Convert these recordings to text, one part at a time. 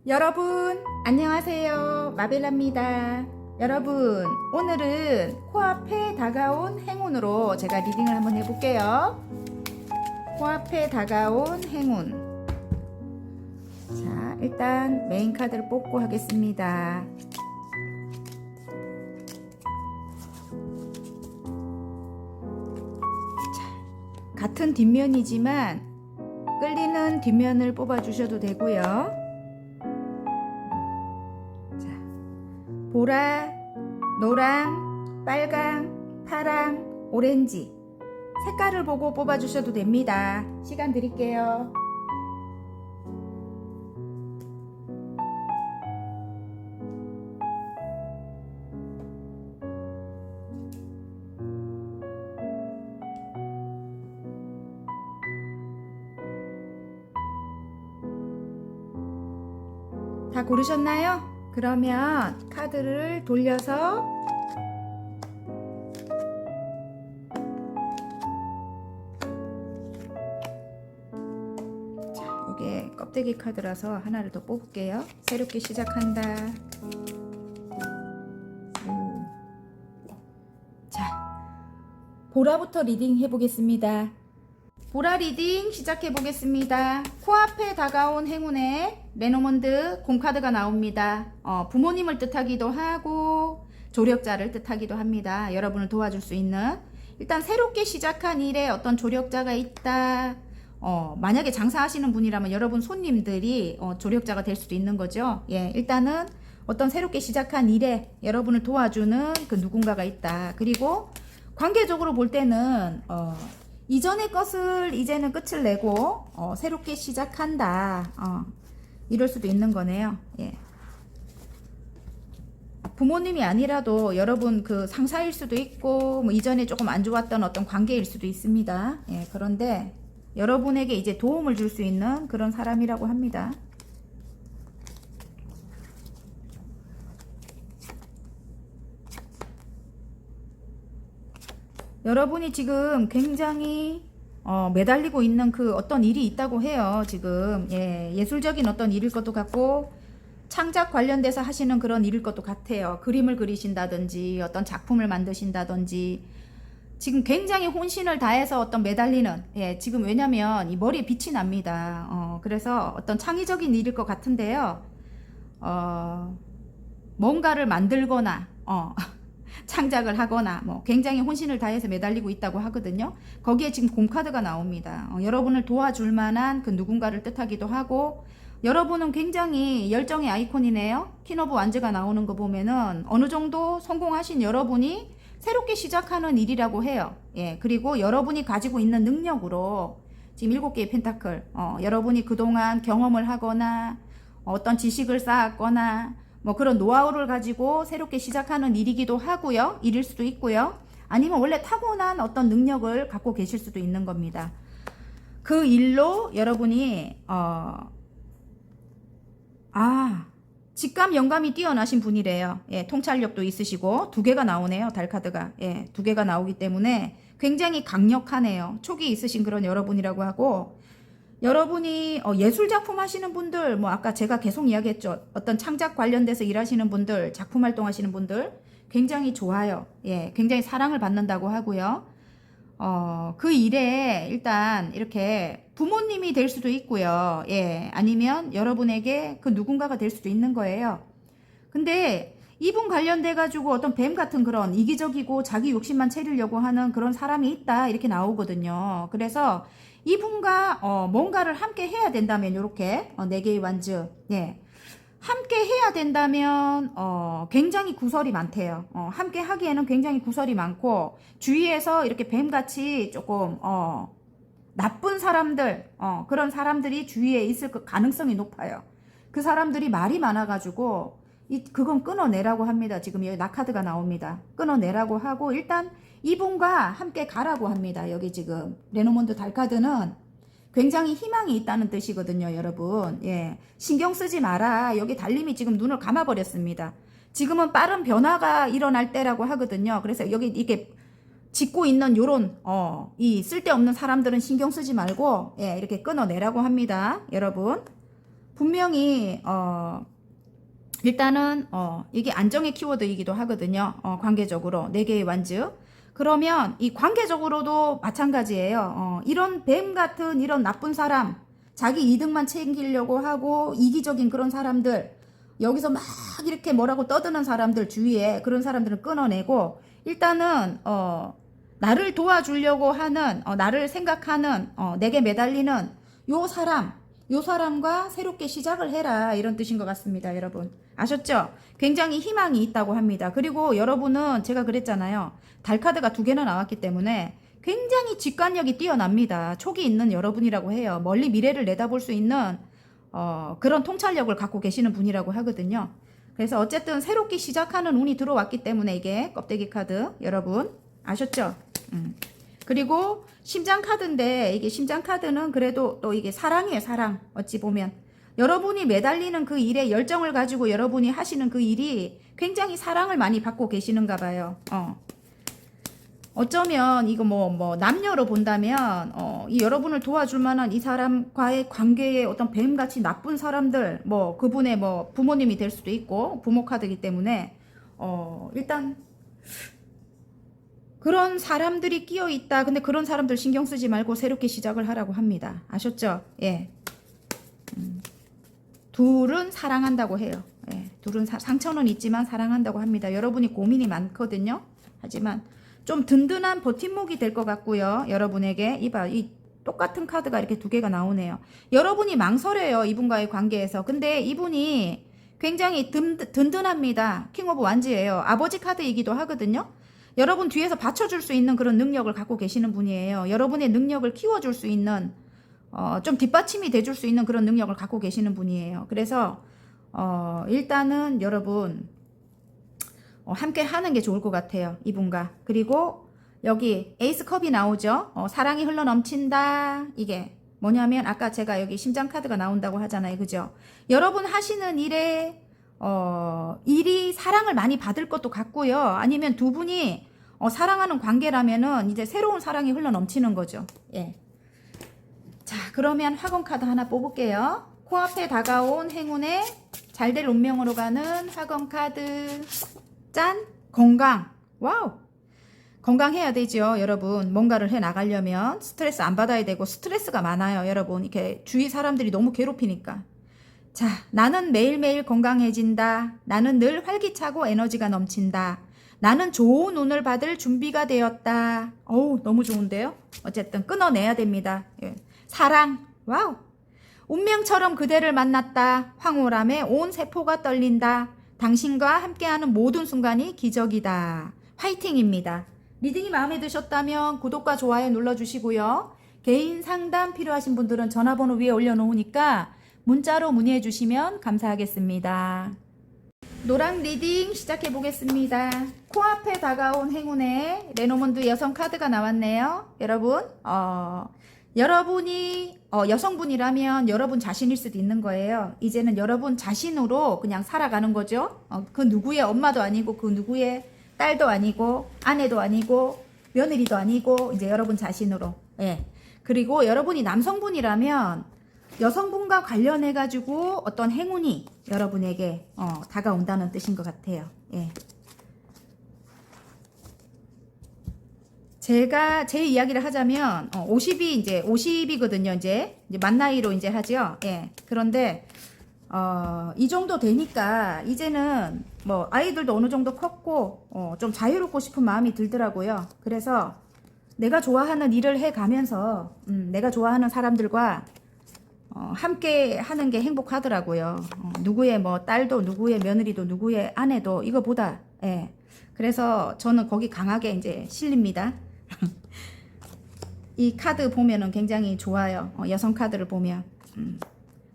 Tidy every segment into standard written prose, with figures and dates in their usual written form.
여러분 안녕하세요, 마벨라입니다. 여러분, 오늘은 코앞에 다가온 행운으로 제가 리딩을 한번 해볼게요. 코앞에 다가온 행운. 자, 일단 메인 카드를 뽑고 하겠습니다. 자, 같은 뒷면이지만 끌리는 뒷면을 뽑아 주셔도 되고요. 보라, 노랑, 빨강, 파랑, 오렌지 색깔을 보고 뽑아주셔도 됩니다. 시간 드릴게요. 다 고르셨나요? 그러면 카드를 돌려서 자, 이게 껍데기 카드라서 하나를 더 뽑을게요. 새롭게 시작한다. 자, 보라부터 리딩 해보겠습니다. 보라 리딩 시작해 보겠습니다. 코앞에 다가온 행운에 레노먼드 공카드가 나옵니다. 부모님을 뜻하기도 하고 조력자를 뜻하기도 합니다. 여러분을 도와줄 수 있는, 일단 새롭게 시작한 일에 어떤 조력자가 있다. 만약에 장사하시는 분이라면 여러분 손님들이 조력자가 될 수도 있는 거죠. 예, 일단은 어떤 새롭게 시작한 일에 여러분을 도와주는 그 누군가가 있다. 그리고 관계적으로 볼 때는 이전의 것을 이제는 끝을 내고 새롭게 시작한다. 이럴 수도 있는 거네요. 예. 부모님이 아니라도 여러분 그 상사일 수도 있고 뭐 이전에 조금 안 좋았던 어떤 관계일 수도 있습니다. 예. 그런데 여러분에게 이제 도움을 줄 수 있는 그런 사람이라고 합니다. 여러분이 지금 굉장히 매달리고 있는 그 어떤 일이 있다고 해요. 지금 예술적인 어떤 일일 것도 같고 창작 관련돼서 하시는 그런 일일 것도 같아요. 그림을 그리신다든지 어떤 작품을 만드신다든지 지금 굉장히 혼신을 다해서 어떤 매달리는, 지금 왜냐면 이 머리에 빛이 납니다. 그래서 어떤 창의적인 일일 것 같은데요. 뭔가를 만들거나 창작을 하거나 뭐 굉장히 혼신을 다해서 매달리고 있다고 하거든요. 거기에 지금 공카드가 나옵니다. 여러분을 도와줄 만한 그 누군가를 뜻하기도 하고, 여러분은 굉장히 열정의 아이콘이네요. 퀸 오브 완즈가 나오는 거 보면은 어느 정도 성공하신 여러분이 새롭게 시작하는 일이라고 해요. 예, 그리고 여러분이 가지고 있는 능력으로 지금 7개의 펜타클, 여러분이 그동안 경험을 하거나 어떤 지식을 쌓았거나 뭐 그런 노하우를 가지고 새롭게 시작하는 일이기도 하고요. 일일 수도 있고요. 아니면 원래 타고난 어떤 능력을 갖고 계실 수도 있는 겁니다. 그 일로 여러분이 직감 영감이 뛰어나신 분이래요. 예, 통찰력도 있으시고 2개가 나오네요. 달카드가. 예, 2개가 나오기 때문에 굉장히 강력하네요. 촉이 있으신 그런 여러분이라고 하고, 여러분이 예술작품 하시는 분들, 뭐 아까 제가 계속 이야기했죠. 어떤 창작 관련돼서 일하시는 분들, 작품 활동하시는 분들 굉장히 좋아요. 예, 굉장히 사랑을 받는다고 하고요. 그 일에 일단 이렇게 부모님이 될 수도 있고요. 예, 아니면 여러분에게 그 누군가가 될 수도 있는 거예요. 근데 이분 관련돼 가지고 어떤 뱀 같은 그런 이기적이고 자기 욕심만 채우려고 하는 그런 사람이 있다, 이렇게 나오거든요. 그래서 이분과 뭔가를 함께 해야 된다면, 이렇게 4개의 완즈, 예, 함께 해야 된다면 굉장히 구설이 많대요. 함께 하기에는 굉장히 구설이 많고, 주위에서 이렇게 뱀같이 조금 나쁜 사람들, 그런 사람들이 주위에 있을 가능성이 높아요. 그 사람들이 말이 많아가지고 그건 끊어내라고 합니다. 지금 여기 낙카드가 나옵니다. 끊어내라고 하고, 일단 이분과 함께 가라고 합니다. 여기 지금 레노몬드 달카드는 굉장히 희망이 있다는 뜻이거든요, 여러분. 예, 신경 쓰지 마라. 여기 달님이 지금 눈을 감아버렸습니다. 지금은 빠른 변화가 일어날 때라고 하거든요. 그래서 여기 이렇게 짓고 있는 요런 이 쓸데없는 사람들은 신경 쓰지 말고 이렇게 끊어내라고 합니다. 여러분. 분명히 일단은 이게 안정의 키워드이기도 하거든요. 관계적으로 4개의 완즈. 그러면 이 관계적으로도 마찬가지예요. 이런 뱀 같은 이런 나쁜 사람, 자기 이득만 챙기려고 하고 이기적인 그런 사람들, 여기서 막 이렇게 뭐라고 떠드는 사람들 주위에 그런 사람들은 끊어내고, 일단은 나를 도와주려고 하는, 나를 생각하는, 내게 매달리는 요 사람과 새롭게 시작을 해라, 이런 뜻인 것 같습니다. 여러분 아셨죠? 굉장히 희망이 있다고 합니다. 그리고 여러분은 제가 그랬잖아요. 달 카드가 2개나 나왔기 때문에 굉장히 직관력이 뛰어납니다. 촉이 있는 여러분이라고 해요. 멀리 미래를 내다볼 수 있는 그런 통찰력을 갖고 계시는 분이라고 하거든요. 그래서 어쨌든 새롭게 시작하는 운이 들어왔기 때문에 이게 껍데기 카드 여러분 아셨죠? 그리고 심장 카드인데, 이게 심장 카드는 그래도 또 이게 사랑이에요. 사랑. 어찌 보면 여러분이 매달리는 그 일에 열정을 가지고 여러분이 하시는 그 일이 굉장히 사랑을 많이 받고 계시는가 봐요. 어쩌면 이거 뭐 남녀로 본다면 이 여러분을 도와줄 만한 이 사람과의 관계에 어떤 뱀같이 나쁜 사람들, 뭐 그분의 뭐 부모님이 될 수도 있고, 부모 카드이기 때문에 일단 그런 사람들이 끼어 있다. 근데 그런 사람들 신경 쓰지 말고 새롭게 시작을 하라고 합니다. 아셨죠? 예. 둘은 사랑한다고 해요. 예. 둘은 상처는 있지만 사랑한다고 합니다. 여러분이 고민이 많거든요. 하지만 좀 든든한 버팀목이 될 것 같고요. 여러분에게 이 똑같은 카드가 이렇게 2개가 나오네요. 여러분이 망설여요. 이분과의 관계에서. 근데 이분이 굉장히 든든합니다. 킹 오브 완즈예요. 아버지 카드이기도 하거든요. 여러분 뒤에서 받쳐줄 수 있는 그런 능력을 갖고 계시는 분이에요. 여러분의 능력을 키워줄 수 있는 좀 뒷받침이 돼줄 수 있는 그런 능력을 갖고 계시는 분이에요. 그래서 일단은 여러분 함께 하는 게 좋을 것 같아요. 이분과. 그리고 여기 에이스 컵이 나오죠. 사랑이 흘러 넘친다. 이게 뭐냐면 아까 제가 여기 심장 카드가 나온다고 하잖아요. 그죠? 여러분 하시는 일에 일이 사랑을 많이 받을 것도 같고요. 아니면 두 분이 사랑하는 관계라면은 이제 새로운 사랑이 흘러 넘치는 거죠. 예. 자, 그러면 화건 카드 하나 뽑을게요. 코앞에 다가온 행운의 잘될 운명으로 가는 화건 카드. 짠! 건강. 와우! 건강해야 되죠, 여러분. 뭔가를 해 나가려면 스트레스 안 받아야 되고, 스트레스가 많아요, 여러분. 이렇게 주위 사람들이 너무 괴롭히니까. 자, 나는 매일매일 건강해진다. 나는 늘 활기차고 에너지가 넘친다. 나는 좋은 운을 받을 준비가 되었다. 어우, 너무 좋은데요? 어쨌든 끊어내야 됩니다. 예. 사랑. 와우. 운명처럼 그대를 만났다. 황홀함에 온 세포가 떨린다. 당신과 함께하는 모든 순간이 기적이다. 화이팅입니다. 리딩이 마음에 드셨다면 구독과 좋아요 눌러주시고요. 개인 상담 필요하신 분들은 전화번호 위에 올려놓으니까 문자로 문의해 주시면 감사하겠습니다. 노랑 리딩 시작해 보겠습니다. 코앞에 다가온 행운의 레노몬드 여성 카드가 나왔네요. 여러분, 여러분이 여성분이라면 여러분 자신일 수도 있는 거예요. 이제는 여러분 자신으로 그냥 살아가는 거죠. 그 누구의 엄마도 아니고, 그 누구의 딸도 아니고, 아내도 아니고, 며느리도 아니고, 이제 여러분 자신으로. 예. 그리고 여러분이 남성분이라면 여성분과 관련해가지고 어떤 행운이 여러분에게 다가온다는 뜻인 것 같아요. 예. 제가 제 이야기를 하자면 50이 이제 50이거든요. 이제 만 나이로 이제 하죠. 예. 그런데 이 정도 되니까 이제는 뭐 아이들도 어느 정도 컸고 좀 자유롭고 싶은 마음이 들더라고요. 그래서 내가 좋아하는 일을 해 가면서 내가 좋아하는 사람들과 함께 하는 게 행복하더라고요. 누구의 뭐 딸도, 누구의 며느리도, 누구의 아내도 이거보다. 예. 그래서 저는 거기 강하게 이제 실립니다. 이 카드 보면은 굉장히 좋아요. 여성 카드를 보면.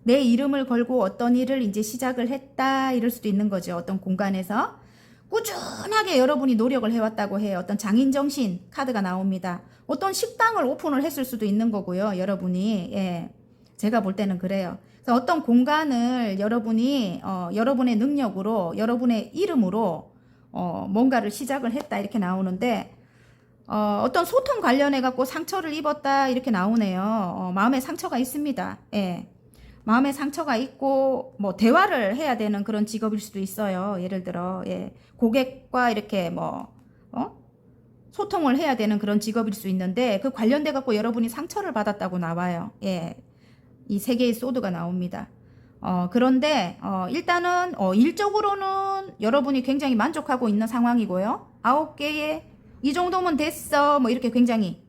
내 이름을 걸고 어떤 일을 이제 시작을 했다, 이럴 수도 있는 거죠. 어떤 공간에서. 꾸준하게 여러분이 노력을 해왔다고 해요. 어떤 장인정신 카드가 나옵니다. 어떤 식당을 오픈을 했을 수도 있는 거고요. 여러분이. 예. 제가 볼 때는 그래요. 그래서 어떤 공간을 여러분이 여러분의 능력으로, 여러분의 이름으로 뭔가를 시작을 했다, 이렇게 나오는데 어떤 소통 관련해 갖고 상처를 입었다, 이렇게 나오네요. 마음에 상처가 있습니다. 예. 마음에 상처가 있고 뭐 대화를 해야 되는 그런 직업일 수도 있어요. 예를 들어 예, 고객과 이렇게 뭐 소통을 해야 되는 그런 직업일 수 있는데 그 관련돼 갖고 여러분이 상처를 받았다고 나와요. 예, 이 세 개의 소드가 나옵니다. 그런데 일단은 일적으로는 여러분이 굉장히 만족하고 있는 상황이고요. 9개의 이 정도면 됐어 뭐 이렇게 굉장히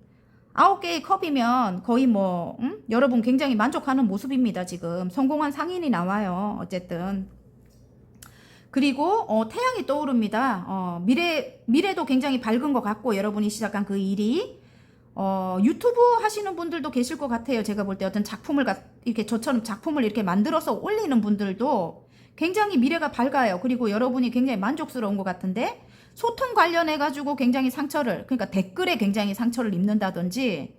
9개의 컵이면 거의 뭐 여러분 굉장히 만족하는 모습입니다. 지금 성공한 상인이 나와요. 어쨌든 그리고 태양이 떠오릅니다. 미래도 굉장히 밝은 것 같고 여러분이 시작한 그 일이 유튜브 하시는 분들도 계실 것 같아요. 제가 볼 때 어떤 작품을 이렇게 저처럼 작품을 이렇게 만들어서 올리는 분들도 굉장히 미래가 밝아요. 그리고 여러분이 굉장히 만족스러운 것 같은데 소통 관련해 가지고 굉장히 상처를 그러니까 댓글에 굉장히 상처를 입는다든지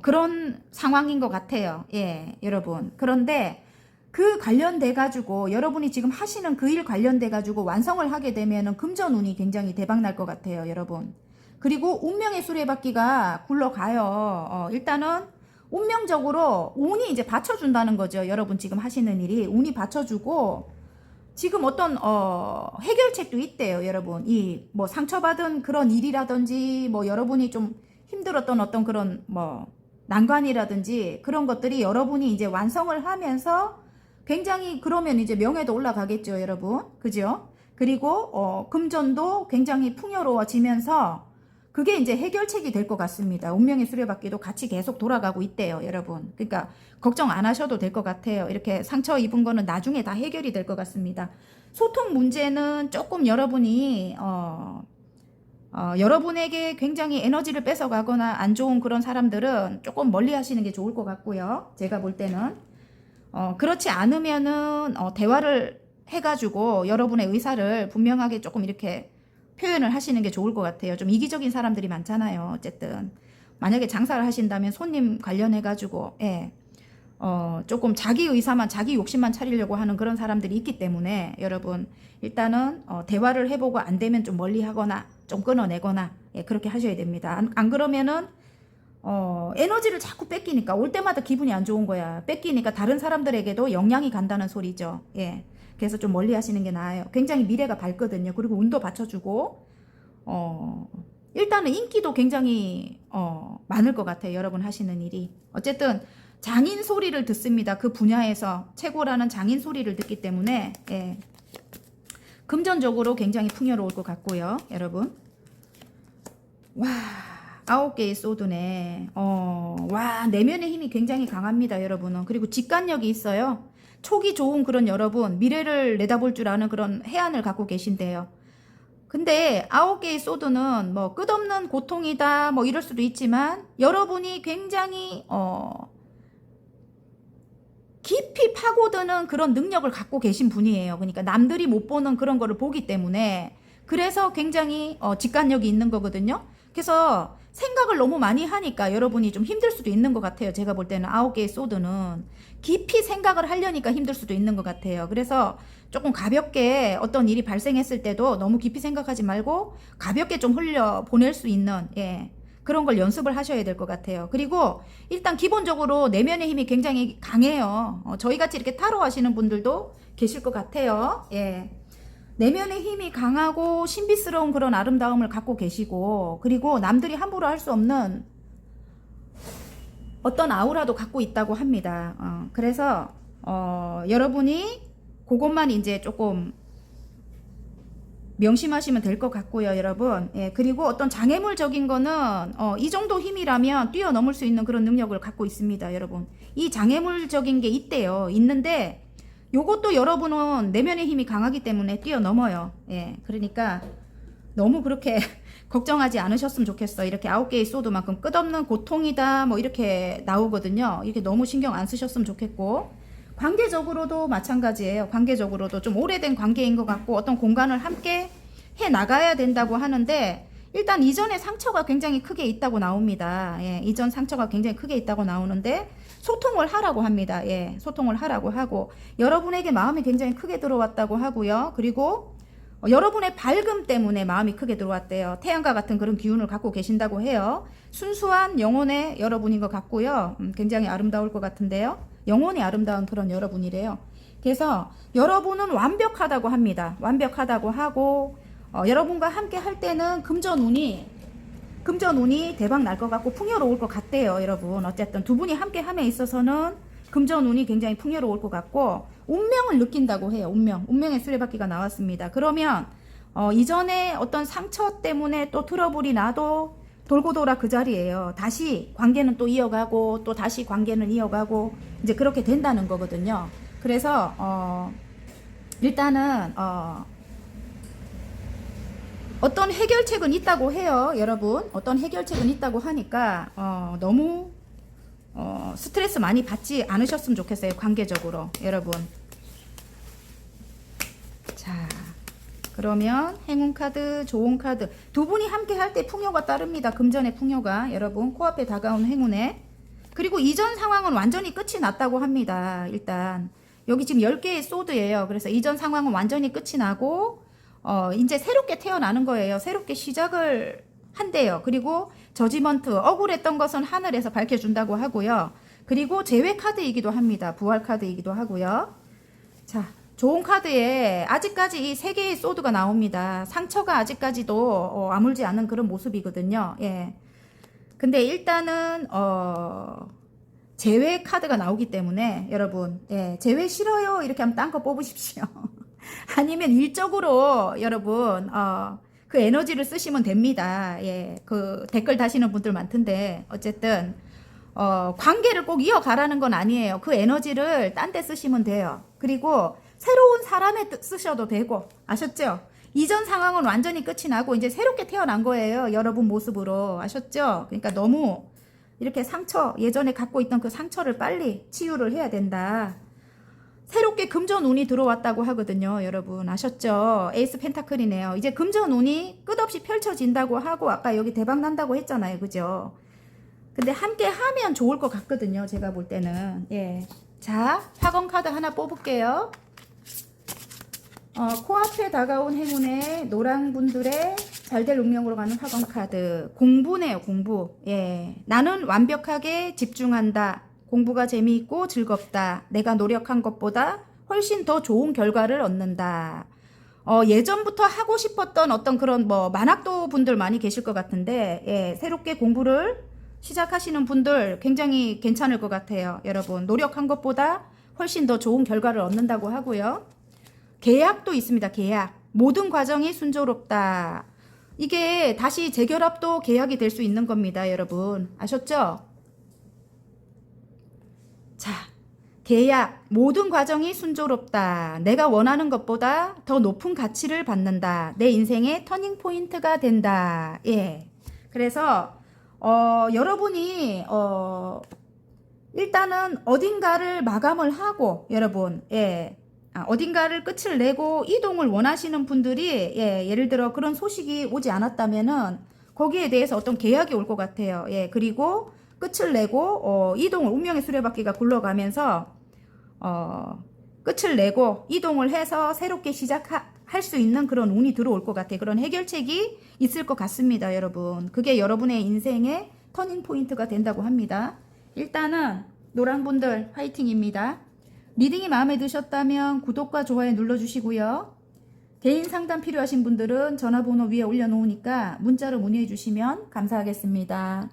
그런 상황인 것 같아요. 예, 여러분. 그런데 그 관련돼 가지고 여러분이 지금 하시는 그 일 관련돼 가지고 완성을 하게 되면은 금전운이 굉장히 대박 날 것 같아요, 여러분. 그리고 운명의 수레바퀴가 굴러가요. 일단은 운명적으로 운이 이제 받쳐준다는 거죠. 여러분 지금 하시는 일이 운이 받쳐주고 지금 어떤 해결책도 있대요, 여러분. 이 뭐 상처받은 그런 일이라든지 뭐 여러분이 좀 힘들었던 어떤 그런 뭐 난관이라든지 그런 것들이 여러분이 이제 완성을 하면서 굉장히 그러면 이제 명예도 올라가겠죠, 여러분. 그죠? 그리고 금전도 굉장히 풍요로워지면서 그게 이제 해결책이 될 것 같습니다. 운명의 수레바퀴도 같이 계속 돌아가고 있대요, 여러분. 그러니까 걱정 안 하셔도 될 것 같아요. 이렇게 상처 입은 거는 나중에 다 해결이 될 것 같습니다. 소통 문제는 조금 여러분이 여러분에게 굉장히 에너지를 뺏어가거나 안 좋은 그런 사람들은 조금 멀리 하시는 게 좋을 것 같고요. 제가 볼 때는 그렇지 않으면은 대화를 해가지고 여러분의 의사를 분명하게 조금 이렇게 표현을 하시는 게 좋을 것 같아요. 좀 이기적인 사람들이 많잖아요. 어쨌든 만약에 장사를 하신다면 손님 관련해가지고 예, 조금 자기 의사만 자기 욕심만 차리려고 하는 그런 사람들이 있기 때문에 여러분 일단은 대화를 해보고 안 되면 좀 멀리 하거나 좀 끊어내거나 예, 그렇게 하셔야 됩니다. 안 그러면은 에너지를 자꾸 뺏기니까 올 때마다 기분이 안 좋은 거야. 뺏기니까 다른 사람들에게도 영향이 간다는 소리죠. 예. 그래서 좀 멀리 하시는 게 나아요. 굉장히 미래가 밝거든요. 그리고 운도 받쳐주고 일단은 인기도 굉장히 많을 것 같아요. 여러분 하시는 일이. 어쨌든 장인 소리를 듣습니다. 그 분야에서 최고라는 장인 소리를 듣기 때문에 예. 금전적으로 굉장히 풍요로울 것 같고요. 여러분. 와 9개의 소드네. 와 내면의 힘이 굉장히 강합니다. 여러분은. 그리고 직관력이 있어요. 촉이 좋은 그런 여러분, 미래를 내다볼 줄 아는 그런 해안을 갖고 계신데요. 근데 9개의 소드는 뭐 끝없는 고통이다 뭐 이럴 수도 있지만 여러분이 굉장히 깊이 파고드는 그런 능력을 갖고 계신 분이에요. 그러니까 남들이 못 보는 그런 거를 보기 때문에 그래서 굉장히 직관력이 있는 거거든요. 그래서 생각을 너무 많이 하니까 여러분이 좀 힘들 수도 있는 것 같아요. 제가 볼 때는 9개의 소드는 깊이 생각을 하려니까 힘들 수도 있는 것 같아요. 그래서 조금 가볍게 어떤 일이 발생했을 때도 너무 깊이 생각하지 말고 가볍게 좀 흘려 보낼 수 있는 예, 그런 걸 연습을 하셔야 될 것 같아요. 그리고 일단 기본적으로 내면의 힘이 굉장히 강해요. 저희같이 이렇게 타로 하시는 분들도 계실 것 같아요. 예. 내면의 힘이 강하고 신비스러운 그런 아름다움을 갖고 계시고 그리고 남들이 함부로 할 수 없는 어떤 아우라도 갖고 있다고 합니다. 그래서 여러분이 그것만 이제 조금 명심하시면 될 것 같고요, 여러분. 예, 그리고 어떤 장애물적인 거는 이 정도 힘이라면 뛰어넘을 수 있는 그런 능력을 갖고 있습니다, 여러분. 이 장애물적인 게 있대요. 있는데 요것도 여러분은 내면의 힘이 강하기 때문에 뛰어넘어요. 예, 그러니까 너무 그렇게 걱정하지 않으셨으면 좋겠어. 이렇게 9개의 소드만큼 끝없는 고통이다 뭐 이렇게 나오거든요. 이렇게 너무 신경 안 쓰셨으면 좋겠고 관계적으로도 마찬가지예요. 관계적으로도 좀 오래된 관계인 것 같고 어떤 공간을 함께 해 나가야 된다고 하는데 일단 이전에 상처가 굉장히 크게 있다고 나옵니다. 예, 이전 상처가 굉장히 크게 있다고 나오는데 소통을 하라고 합니다. 예, 소통을 하라고 하고 여러분에게 마음이 굉장히 크게 들어왔다고 하고요. 그리고 여러분의 밝음 때문에 마음이 크게 들어왔대요. 태양과 같은 그런 기운을 갖고 계신다고 해요. 순수한 영혼의 여러분인 것 같고요. 굉장히 아름다울 것 같은데요. 영혼이 아름다운 그런 여러분이래요. 그래서 여러분은 완벽하다고 합니다. 완벽하다고 하고 여러분과 함께 할 때는 금전운이 대박 날 것 같고 풍요로울 것 같대요. 여러분 어쨌든 두 분이 함께 함에 있어서는 금전운이 굉장히 풍요로울 것 같고 운명을 느낀다고 해요. 운명의 수레바퀴가 나왔습니다. 그러면 이전에 어떤 상처 때문에 또 트러블이 나도 돌고 돌아 그 자리예요. 다시 관계는 또 이어가고 또 다시 관계는 이어가고 이제 그렇게 된다는 거거든요. 그래서 일단은 어떤 해결책은 있다고 해요. 여러분 어떤 해결책은 있다고 하니까 너무 스트레스 많이 받지 않으셨으면 좋겠어요. 관계적으로 여러분. 자 그러면 행운 카드, 좋은 카드. 두 분이 함께 할 때 풍요가 따릅니다. 금전의 풍요가. 여러분 코앞에 다가온 행운에. 그리고 이전 상황은 완전히 끝이 났다고 합니다. 일단 여기 지금 10개의 소드예요. 그래서 이전 상황은 완전히 끝이 나고 이제 새롭게 태어나는 거예요. 새롭게 시작을 한대요. 그리고 저지먼트, 억울했던 것은 하늘에서 밝혀준다고 하고요. 그리고 재회 카드이기도 합니다. 부활 카드이기도 하고요. 자, 좋은 카드에 아직까지 이 3개의 소드가 나옵니다. 상처가 아직까지도 아물지 않은 그런 모습이거든요. 예. 근데 일단은 재회 카드가 나오기 때문에 여러분, 예, 재회 싫어요 이렇게 하면 딴 거 뽑으십시오. 아니면 일적으로 여러분 그 에너지를 쓰시면 됩니다. 예, 그 댓글 다시는 분들 많던데 어쨌든 관계를 꼭 이어가라는 건 아니에요. 그 에너지를 딴 데 쓰시면 돼요. 그리고 새로운 사람에 쓰셔도 되고 아셨죠? 이전 상황은 완전히 끝이 나고 이제 새롭게 태어난 거예요. 여러분 모습으로 아셨죠? 그러니까 너무 이렇게 상처 예전에 갖고 있던 그 상처를 빨리 치유를 해야 된다. 새롭게 금전운이 들어왔다고 하거든요. 여러분 아셨죠? 에이스 펜타클이네요. 이제 금전운이 끝없이 펼쳐진다고 하고 아까 여기 대박 난다고 했잖아요. 그죠? 근데 함께 하면 좋을 것 같거든요. 제가 볼 때는. 예. 자, 화건 카드 하나 뽑을게요. 코앞에 다가온 행운의 노랑분들의 잘될 운명으로 가는 화건 카드. 공부네요. 공부. 예. 나는 완벽하게 집중한다. 공부가 재미있고 즐겁다. 내가 노력한 것보다 훨씬 더 좋은 결과를 얻는다. 예전부터 하고 싶었던 어떤 그런 만학도 분들 많이 계실 것 같은데, 예, 새롭게 공부를 시작하시는 분들 굉장히 괜찮을 것 같아요. 여러분, 노력한 것보다 훨씬 더 좋은 결과를 얻는다고 하고요. 계약도 있습니다. 계약. 모든 과정이 순조롭다. 이게 다시 재결합도 계약이 될 수 있는 겁니다. 여러분, 아셨죠? 자, 계약, 모든 과정이 순조롭다. 내가 원하는 것보다 더 높은 가치를 받는다. 내 인생의 터닝 포인트가 된다. 예. 그래서 여러분이 일단은 어딘가를 마감을 하고 여러분, 예. 어딘가를 끝을 내고 이동을 원하시는 분들이 예를 들어 그런 소식이 오지 않았다면은 거기에 대해서 어떤 계약이 올 것 같아요. 예. 그리고 끝을 내고 이동을 운명의 수레바퀴가 굴러가면서 끝을 내고 이동을 해서 새롭게 시작할 수 있는 그런 운이 들어올 것 같아요. 그런 해결책이 있을 것 같습니다. 여러분. 그게 여러분의 인생의 터닝 포인트가 된다고 합니다. 일단은 노랑분들 화이팅입니다. 리딩이 마음에 드셨다면 구독과 좋아요 눌러주시고요. 개인 상담 필요하신 분들은 전화번호 위에 올려놓으니까 문자로 문의해 주시면 감사하겠습니다.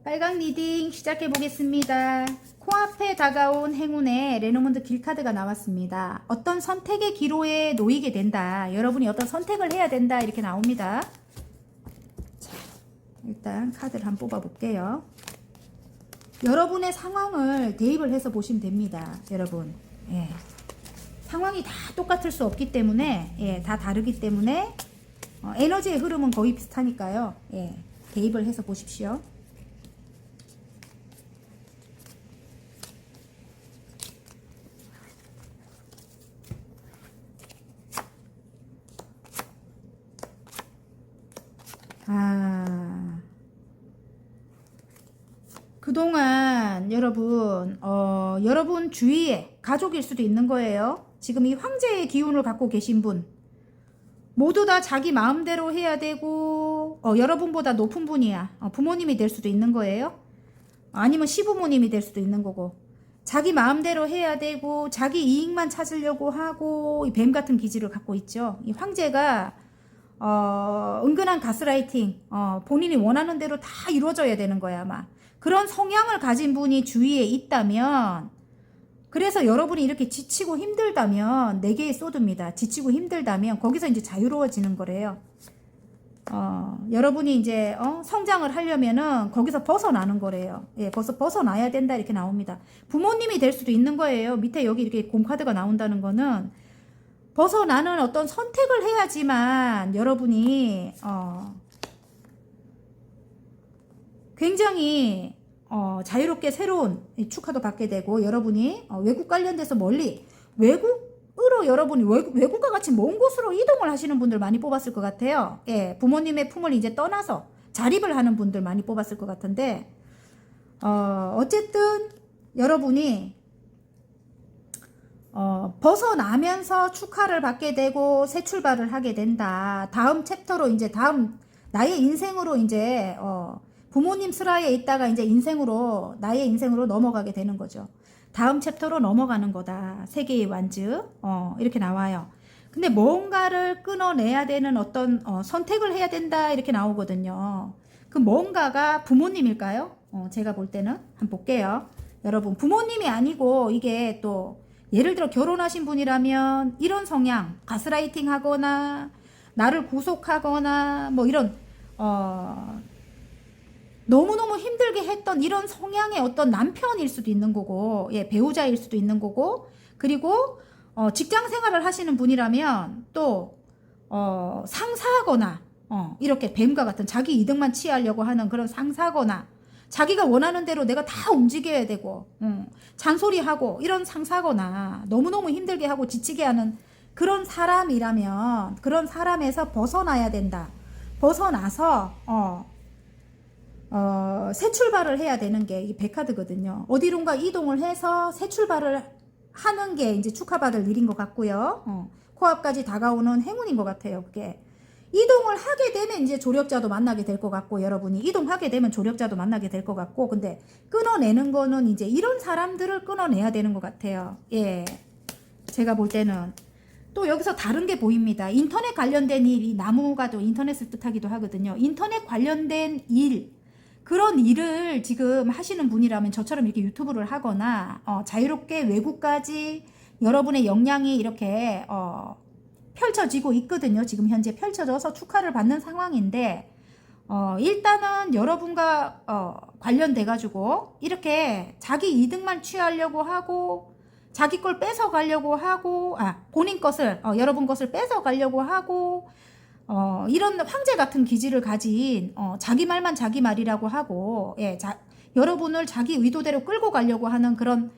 빨강 리딩 시작해 보겠습니다. 코앞에 다가온 행운의 레노먼드 길 카드가 나왔습니다. 어떤 선택의 기로에 놓이게 된다. 여러분이 어떤 선택을 해야 된다. 이렇게 나옵니다. 자, 일단 카드를 한번 뽑아 볼게요. 여러분의 상황을 대입을 해서 보시면 됩니다. 여러분. 예. 상황이 다 똑같을 수 없기 때문에 예, 다 다르기 때문에 에너지의 흐름은 거의 비슷하니까요. 예, 대입을 해서 보십시오. 그동안 여러분 여러분 주위에 가족일 수도 있는 거예요. 지금 이 황제의 기운을 갖고 계신 분 모두 다 자기 마음대로 해야 되고 여러분보다 높은 분이야. 부모님이 될 수도 있는 거예요. 아니면 시부모님이 될 수도 있는 거고 자기 마음대로 해야 되고 자기 이익만 찾으려고 하고 이 뱀 같은 기질을 갖고 있죠. 이 황제가 은근한 가스라이팅, 본인이 원하는 대로 다 이루어져야 되는 거야 아마. 그런 성향을 가진 분이 주위에 있다면, 그래서 여러분이 이렇게 지치고 힘들다면, 네 개의 소드입니다. 지치고 힘들다면 거기서 이제 자유로워지는 거래요. 여러분이 이제 성장을 하려면은 거기서 벗어나는 거래요. 예, 벗어나야 된다 이렇게 나옵니다. 부모님이 될 수도 있는 거예요. 밑에 여기 이렇게 곰카드가 나온다는 거는 벗어나는 어떤 선택을 해야지만 여러분이 굉장히 자유롭게 새로운 축하도 받게 되고, 여러분이 외국 관련돼서 멀리 외국으로 여러분이 외국과 같이 먼 곳으로 이동을 하시는 분들 많이 뽑았을 것 같아요. 예, 부모님의 품을 이제 떠나서 자립을 하는 분들 많이 뽑았을 것 같은데, 어쨌든 여러분이 벗어나면서 축하를 받게 되고 새 출발을 하게 된다. 다음 챕터로 이제 다음 나의 인생으로 이제 부모님 슬하에 있다가 이제 나의 인생으로 넘어가게 되는 거죠. 다음 챕터로 넘어가는 거다. 세계의 완즈 이렇게 나와요. 근데 뭔가를 끊어내야 되는 어떤 선택을 해야 된다 이렇게 나오거든요. 그 뭔가가 부모님일까요? 제가 볼 때는 한번 볼게요. 여러분, 부모님이 아니고 이게 또 예를 들어 결혼하신 분이라면 이런 성향, 가스라이팅 하거나 나를 구속하거나 뭐 이런 너무너무 힘들게 했던 이런 성향의 어떤 남편일 수도 있는 거고, 예, 배우자일 수도 있는 거고, 그리고 직장 생활을 하시는 분이라면 또 상사거나 이렇게 뱀과 같은 자기 이득만 취하려고 하는 그런 상사거나, 자기가 원하는 대로 내가 다 움직여야 되고 잔소리하고 이런 상사거나 너무너무 힘들게 하고 지치게 하는 그런 사람이라면 그런 사람에서 벗어나야 된다. 벗어나서 새 출발을 해야 되는 게 이 백카드거든요. 어디론가 이동을 해서 새 출발을 하는 게 이제 축하받을 일인 것 같고요. 코앞까지 다가오는 행운인 것 같아요. 그게 이동을 하게 되면 이제 조력자도 만나게 될 것 같고, 여러분이 이동하게 되면 조력자도 만나게 될 것 같고, 근데 끊어내는 거는 이제 이런 사람들을 끊어내야 되는 것 같아요. 예, 제가 볼 때는 또 여기서 다른 게 보입니다. 인터넷 관련된 일, 이 나무가 또 인터넷을 뜻하기도 하거든요. 인터넷 관련된 일, 그런 일을 지금 하시는 분이라면 저처럼 이렇게 유튜브를 하거나 자유롭게 외국까지 여러분의 역량이 이렇게 펼쳐지고 있거든요. 지금 현재 펼쳐져서 축하를 받는 상황인데, 일단은 여러분과 관련돼 가지고 이렇게 자기 이득만 취하려고 하고 자기 걸 뺏어 가려고 하고, 본인 것을 여러분 것을 뺏어 가려고 하고, 이런 황제 같은 기질을 가진 자기 말만 자기 말이라고 하고, 예, 여러분을 자기 의도대로 끌고 가려고 하는 그런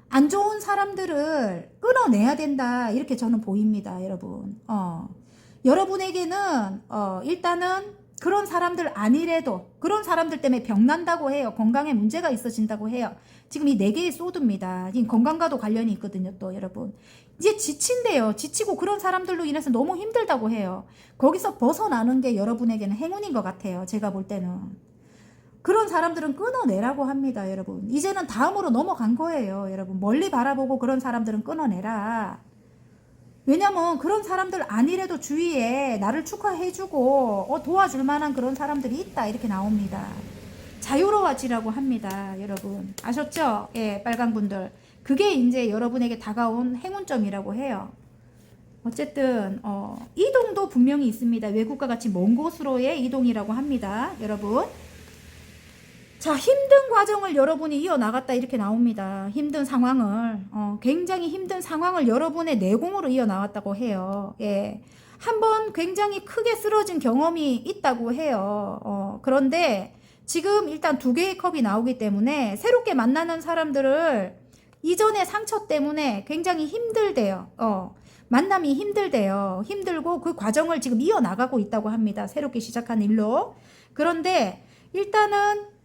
안 좋은 사람들을 끊어내야 된다 이렇게 저는 보입니다. 여러분, 여러분에게는 일단은 그런 사람들 아니래도 그런 사람들 때문에 병난다고 해요. 건강에 문제가 있어진다고 해요. 지금 이 4개의 소드입니다. 지금 건강과도 관련이 있거든요. 또 여러분 이제 지친대요. 지치고 그런 사람들로 인해서 너무 힘들다고 해요. 거기서 벗어나는 게 여러분에게는 행운인 것 같아요. 제가 볼 때는 그런 사람들은 끊어내라고 합니다. 여러분, 이제는 다음으로 넘어간 거예요. 여러분, 멀리 바라보고 그런 사람들은 끊어내라. 왜냐면 그런 사람들 아니래도 주위에 나를 축하해주고 도와줄 만한 그런 사람들이 있다 이렇게 나옵니다. 자유로워지라고 합니다. 여러분 아셨죠? 예, 빨강분들, 그게 이제 여러분에게 다가온 행운점이라고 해요. 어쨌든 이동도 분명히 있습니다. 외국과 같이 먼 곳으로의 이동이라고 합니다. 여러분, 자, 힘든 과정을 여러분이 이어나갔다 이렇게 나옵니다. 힘든 상황을 굉장히 힘든 상황을 여러분의 내공으로 이어나왔다고 해요. 예, 한번 굉장히 크게 쓰러진 경험이 있다고 해요. 그런데 지금 일단 2개의 컵이 나오기 때문에 새롭게 만나는 사람들을 이전의 상처 때문에 굉장히 힘들대요. 만남이 힘들대요. 힘들고 그 과정을 지금 이어나가고 있다고 합니다. 새롭게 시작한 일로. 그런데 일단은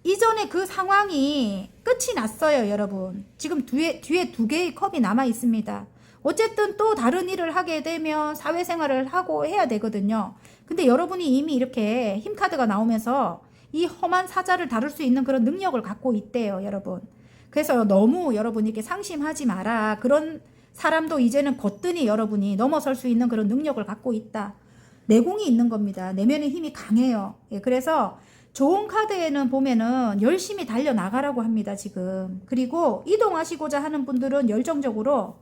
이전에 그 상황이 끝이 났어요. 여러분, 지금 뒤에 2개의 컵이 남아 있습니다. 어쨌든 또 다른 일을 하게 되면 사회생활을 하고 해야 되거든요. 근데 여러분이 이미 이렇게 힘카드가 나오면서 이 험한 사자를 다룰 수 있는 그런 능력을 갖고 있대요. 여러분, 그래서 너무 여러분이 이렇게 상심하지 마라. 그런 사람도 이제는 거뜬히 여러분이 넘어설 수 있는 그런 능력을 갖고 있다. 내공이 있는 겁니다. 내면의 힘이 강해요. 예, 그래서 좋은 카드에는 보면은 열심히 달려나가라고 합니다, 지금. 그리고 이동하시고자 하는 분들은 열정적으로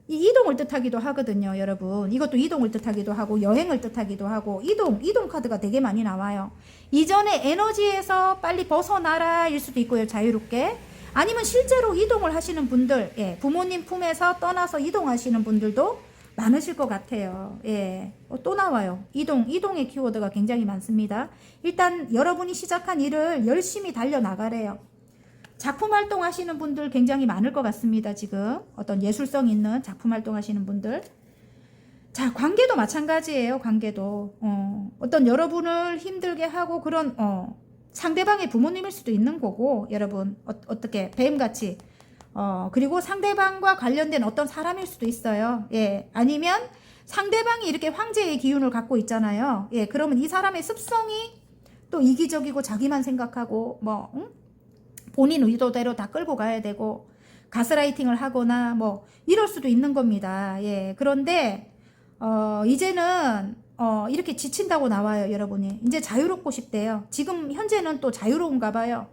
이 이동을 뜻하기도 하거든요, 여러분. 이것도 이동을 뜻하기도 하고 여행을 뜻하기도 하고 이동 카드가 되게 많이 나와요. 이전의 에너지에서 빨리 벗어나라 일 수도 있고요, 자유롭게. 아니면 실제로 이동을 하시는 분들, 예, 부모님 품에서 떠나서 이동하시는 분들도 많으실 것 같아요. 예, 또 나와요. 이동의 키워드가 굉장히 많습니다. 일단 여러분이 시작한 일을 열심히 달려나가래요. 작품 활동 하시는 분들 굉장히 많을 것 같습니다. 지금 어떤 예술성 있는 작품 활동 하시는 분들. 자, 관계도 마찬가지예요. 관계도 어떤 여러분을 힘들게 하고 그런 상대방의 부모님일 수도 있는 거고, 여러분 어떻게 뱀같이 그리고 상대방과 관련된 어떤 사람일 수도 있어요. 예, 아니면 상대방이 이렇게 황제의 기운을 갖고 있잖아요. 예, 그러면 이 사람의 습성이 또 이기적이고 자기만 생각하고 본인 의도대로 다 끌고 가야 되고 가스라이팅을 하거나 뭐 이럴 수도 있는 겁니다. 예, 그런데 이제는 이렇게 지친다고 나와요, 여러분이. 이제 자유롭고 싶대요. 지금 현재는 또 자유로운가 봐요.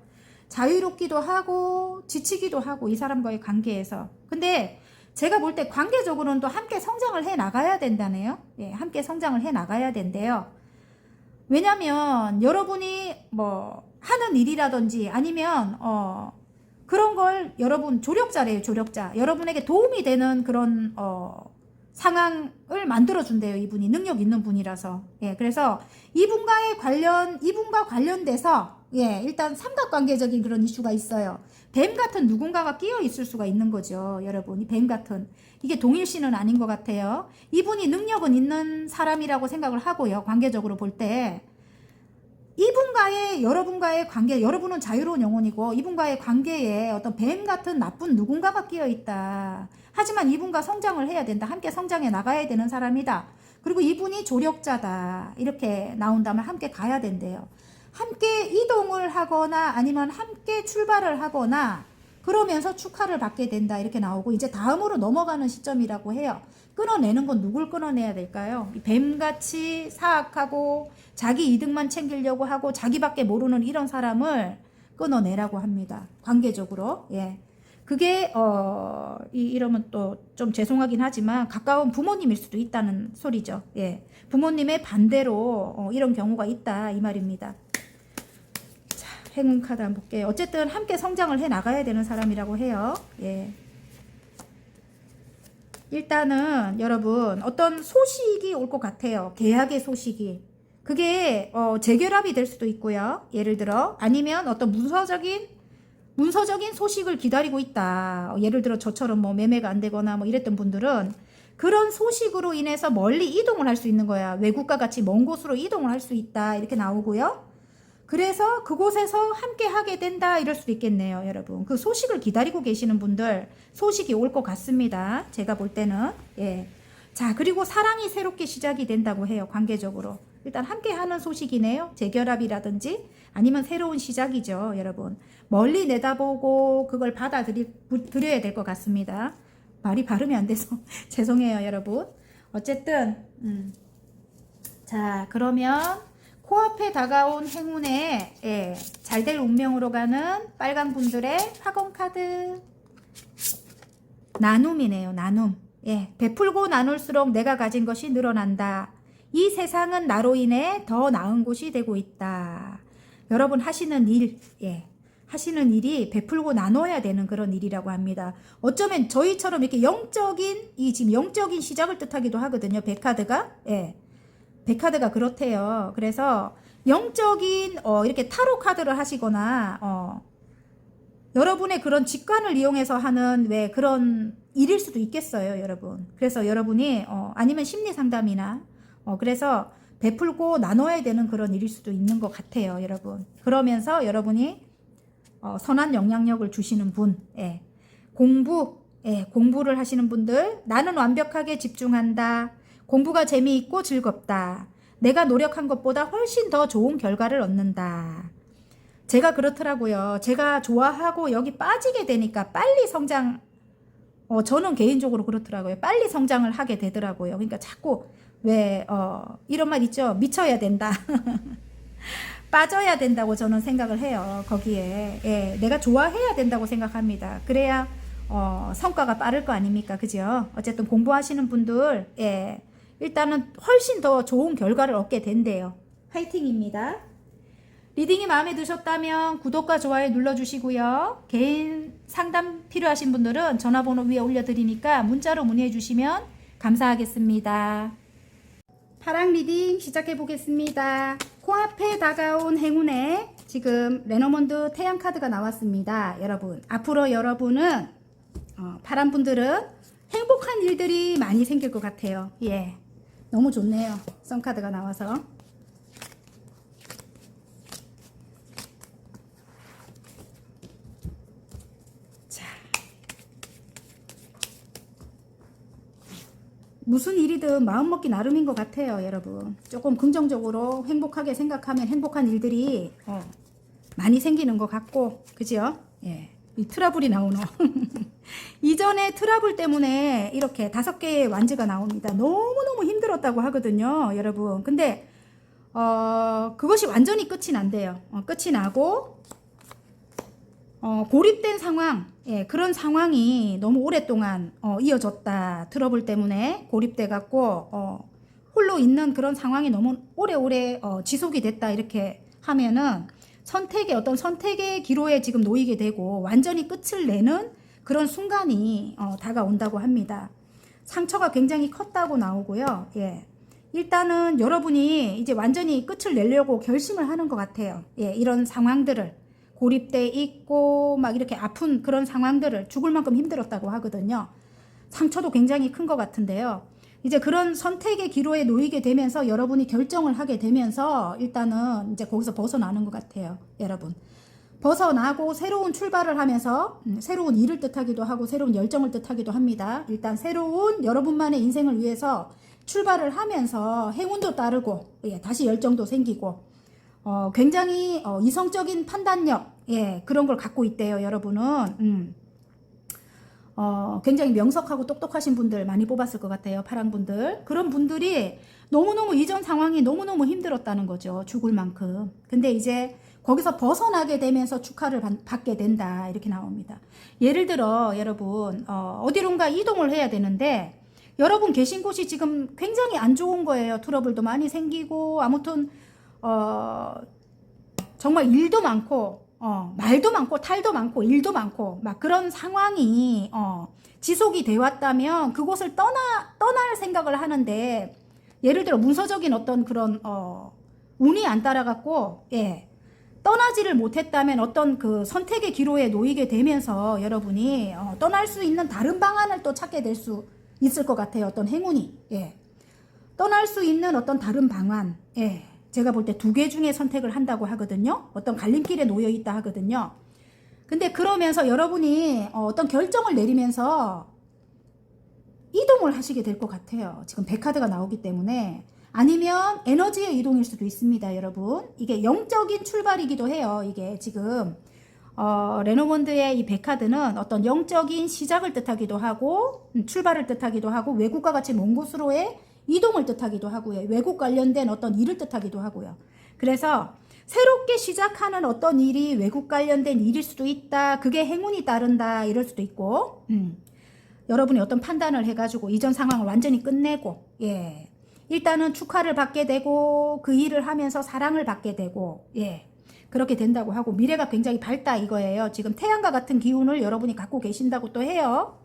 자유롭기도 하고 지치기도 하고 이 사람과의 관계에서. 근데 제가 볼 때 관계적으로는 또 함께 성장을 해 나가야 된다네요. 예, 함께 성장을 해 나가야 된대요. 왜냐면 여러분이 뭐 하는 일이라든지 아니면 그런 걸 여러분 조력자래요, 조력자. 여러분에게 도움이 되는 그런 상황을 만들어준대요, 이분이. 능력 있는 분이라서. 예, 그래서 이분과 관련돼서 예, 일단 삼각관계적인 그런 이슈가 있어요. 뱀 같은 누군가가 끼어 있을 수가 있는 거죠, 여러분. 이 뱀 같은. 이게 동일시는 아닌 것 같아요. 이분이 능력은 있는 사람이라고 생각을 하고요, 관계적으로 볼 때. 여러분과의 관계, 여러분은 자유로운 영혼이고 이분과의 관계에 어떤 뱀 같은 나쁜 누군가가 끼어 있다. 하지만 이분과 성장을 해야 된다. 함께 성장해 나가야 되는 사람이다. 그리고 이분이 조력자다. 이렇게 나온다면 함께 가야 된대요. 함께 이동을 하거나 아니면 함께 출발을 하거나 그러면서 축하를 받게 된다. 이렇게 나오고 이제 다음으로 넘어가는 시점이라고 해요. 끊어내는 건 누굴 끊어내야 될까요? 뱀같이 사악하고 자기 이득만 챙기려고 하고 자기밖에 모르는 이런 사람을 끊어내라고 합니다. 관계적으로. 예. 그게 이러면 또 좀 죄송하긴 하지만 가까운 부모님일 수도 있다는 소리죠. 예. 부모님의 반대로 이런 경우가 있다 이 말입니다. 자, 행운 카드 한번 볼게요. 어쨌든 함께 성장을 해 나가야 되는 사람이라고 해요. 예. 일단은 여러분 어떤 소식이 올 것 같아요. 계약의 소식이. 그게 재결합이 될 수도 있고요. 예를 들어 아니면 어떤 문서적인 소식을 기다리고 있다. 예를 들어 저처럼 뭐 매매가 안 되거나 뭐 이랬던 분들은 그런 소식으로 인해서 멀리 이동을 할 수 있는 거야. 외국과 같이 먼 곳으로 이동을 할 수 있다. 이렇게 나오고요. 그래서 그곳에서 함께 하게 된다. 이럴 수도 있겠네요, 여러분. 그 소식을 기다리고 계시는 분들 소식이 올 것 같습니다. 제가 볼 때는. 예. 자, 그리고 사랑이 새롭게 시작이 된다고 해요. 관계적으로. 일단 함께 하는 소식이네요. 재결합이라든지 아니면 새로운 시작이죠, 여러분. 멀리 내다보고 그걸 받아들여야 될 것 같습니다. 말이 발음이 안 돼서 죄송해요, 여러분. 어쨌든 자, 그러면 코앞에 다가온 행운에 예, 잘될 운명으로 가는 빨간 분들의 학원 카드. 나눔이네요, 나눔. 예, 베풀고 나눌수록 내가 가진 것이 늘어난다. 이 세상은 나로 인해 더 나은 곳이 되고 있다. 여러분 하시는 일, 예, 하시는 일이 베풀고 나눠야 되는 그런 일이라고 합니다. 어쩌면 저희처럼 이렇게 지금 영적인 시작을 뜻하기도 하거든요. 백카드가. 예. 백카드가 그렇대요. 그래서 영적인 이렇게 타로 카드를 하시거나 여러분의 그런 직관을 이용해서 하는 왜 그런 일일 수도 있겠어요, 여러분. 그래서 여러분이 아니면 심리 상담이나 그래서 베풀고 나눠야 되는 그런 일일 수도 있는 것 같아요, 여러분. 그러면서 여러분이 선한 영향력을 주시는 분, 예. 공부를 하시는 분들, 나는 완벽하게 집중한다. 공부가 재미있고 즐겁다. 내가 노력한 것보다 훨씬 더 좋은 결과를 얻는다. 제가 그렇더라고요. 제가 좋아하고 여기 빠지게 되니까 빨리 성장, 저는 개인적으로 그렇더라고요. 빨리 성장을 하게 되더라고요. 그러니까 자꾸 이런 말 있죠. 미쳐야 된다. 빠져야 된다고 저는 생각을 해요. 거기에. 예, 내가 좋아해야 된다고 생각합니다. 그래야 성과가 빠를 거 아닙니까? 그죠? 어쨌든 공부하시는 분들, 예, 일단은 훨씬 더 좋은 결과를 얻게 된대요. 화이팅입니다. 리딩이 마음에 드셨다면 구독과 좋아요 눌러주시고요. 개인 상담 필요하신 분들은 전화번호 위에 올려드리니까 문자로 문의해 주시면 감사하겠습니다. 파랑 리딩 시작해 보겠습니다. 코앞에 다가온 행운에 지금 레노먼드 태양 카드가 나왔습니다. 여러분, 앞으로 여러분은 파란 분들은 행복한 일들이 많이 생길 것 같아요. 예, 너무 좋네요. 선 카드가 나와서. 무슨 일이든 마음먹기 나름인 것 같아요, 여러분. 조금 긍정적으로 행복하게 생각하면 행복한 일들이 많이 생기는 것 같고, 그죠? 예, 이 트러블이 나오노. 이전에 트러블 때문에 이렇게 5개의 완즈가 나옵니다. 너무너무 힘들었다고 하거든요, 여러분. 근데 그것이 완전히 끝이 난대요. 끝이 나고 고립된 상황, 예, 그런 상황이 너무 오랫동안 이어졌다. 트러블 때문에 고립돼 갖고 홀로 있는 그런 상황이 너무 오래오래 지속이 됐다. 이렇게 하면은 어떤 선택의 기로에 지금 놓이게 되고 완전히 끝을 내는 그런 순간이 다가온다고 합니다. 상처가 굉장히 컸다고 나오고요. 예. 일단은 여러분이 이제 완전히 끝을 내려고 결심을 하는 것 같아요. 예, 이런 상황들을 고립돼 있고 막 이렇게 아픈 그런 상황들을 죽을 만큼 힘들었다고 하거든요. 상처도 굉장히 큰 것 같은데요. 이제 그런 선택의 기로에 놓이게 되면서 여러분이 결정을 하게 되면서 일단은 이제 거기서 벗어나는 것 같아요. 여러분. 벗어나고 새로운 출발을 하면서 새로운 일을 뜻하기도 하고 새로운 열정을 뜻하기도 합니다. 일단 새로운 여러분만의 인생을 위해서 출발을 하면서 행운도 따르고, 예, 다시 열정도 생기고, 굉장히 이성적인 판단력, 예, 그런 걸 갖고 있대요. 여러분은 굉장히 명석하고 똑똑하신 분들 많이 뽑았을 것 같아요. 파랑분들. 그런 분들이 너무너무 이전 상황이 너무너무 힘들었다는 거죠. 죽을 만큼. 근데 이제 거기서 벗어나게 되면서 축하를 받게 된다. 이렇게 나옵니다. 예를 들어 여러분 어디론가 이동을 해야 되는데 여러분 계신 곳이 지금 굉장히 안 좋은 거예요. 트러블도 많이 생기고 아무튼 정말 일도 많고 말도 많고 탈도 많고 일도 많고 막 그런 상황이 지속이 돼 왔다면 그곳을 떠날 생각을 하는데 예를 들어 문서적인 어떤 그런 운이 안 따라갔고, 예, 떠나지를 못했다면 어떤 그 선택의 기로에 놓이게 되면서 여러분이 떠날 수 있는 다른 방안을 또 찾게 될 수 있을 것 같아요. 어떤 행운이, 예, 떠날 수 있는 어떤 다른 방안, 예, 제가 볼 때 2개 중에 선택을 한다고 하거든요. 어떤 갈림길에 놓여 있다 하거든요. 근데 그러면서 여러분이 어떤 결정을 내리면서 이동을 하시게 될 것 같아요. 지금 100카드가 나오기 때문에. 아니면 에너지의 이동일 수도 있습니다, 여러분. 이게 영적인 출발이기도 해요. 이게 지금 레노먼드의 이 100카드는 어떤 영적인 시작을 뜻하기도 하고 출발을 뜻하기도 하고 외국과 같이 먼 곳으로의 이동을 뜻하기도 하고요. 외국 관련된 어떤 일을 뜻하기도 하고요. 그래서 새롭게 시작하는 어떤 일이 외국 관련된 일일 수도 있다. 그게 행운이 따른다. 이럴 수도 있고 여러분이 어떤 판단을 해가지고 이전 상황을 완전히 끝내고, 예, 일단은 축하를 받게 되고 그 일을 하면서 사랑을 받게 되고, 예, 그렇게 된다고 하고 미래가 굉장히 밝다 이거예요. 지금 태양과 같은 기운을 여러분이 갖고 계신다고 또 해요.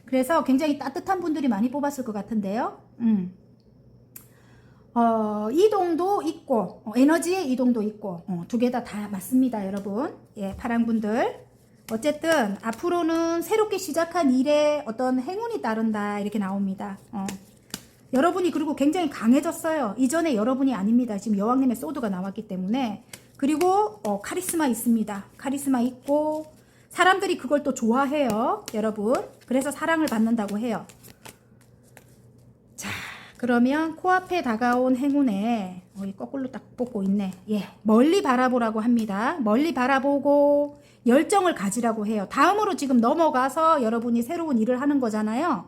그래서 굉장히 따뜻한 분들이 많이 뽑았을 것 같은데요. 이동도 있고 에너지의 이동도 있고 2개 다 맞습니다, 여러분. 예, 파랑분들. 어쨌든 앞으로는 새롭게 시작한 일에 어떤 행운이 따른다 이렇게 나옵니다. 여러분이 그리고 굉장히 강해졌어요. 이전에 여러분이 아닙니다. 지금 여왕님의 소드가 나왔기 때문에. 그리고 카리스마 있습니다. 카리스마 있고 사람들이 그걸 또 좋아해요, 여러분. 그래서 사랑을 받는다고 해요. 자, 그러면 코앞에 다가온 행운에 거꾸로 딱 뽑고 있네. 예, 멀리 바라보라고 합니다. 멀리 바라보고 열정을 가지라고 해요. 다음으로 지금 넘어가서 여러분이 새로운 일을 하는 거잖아요.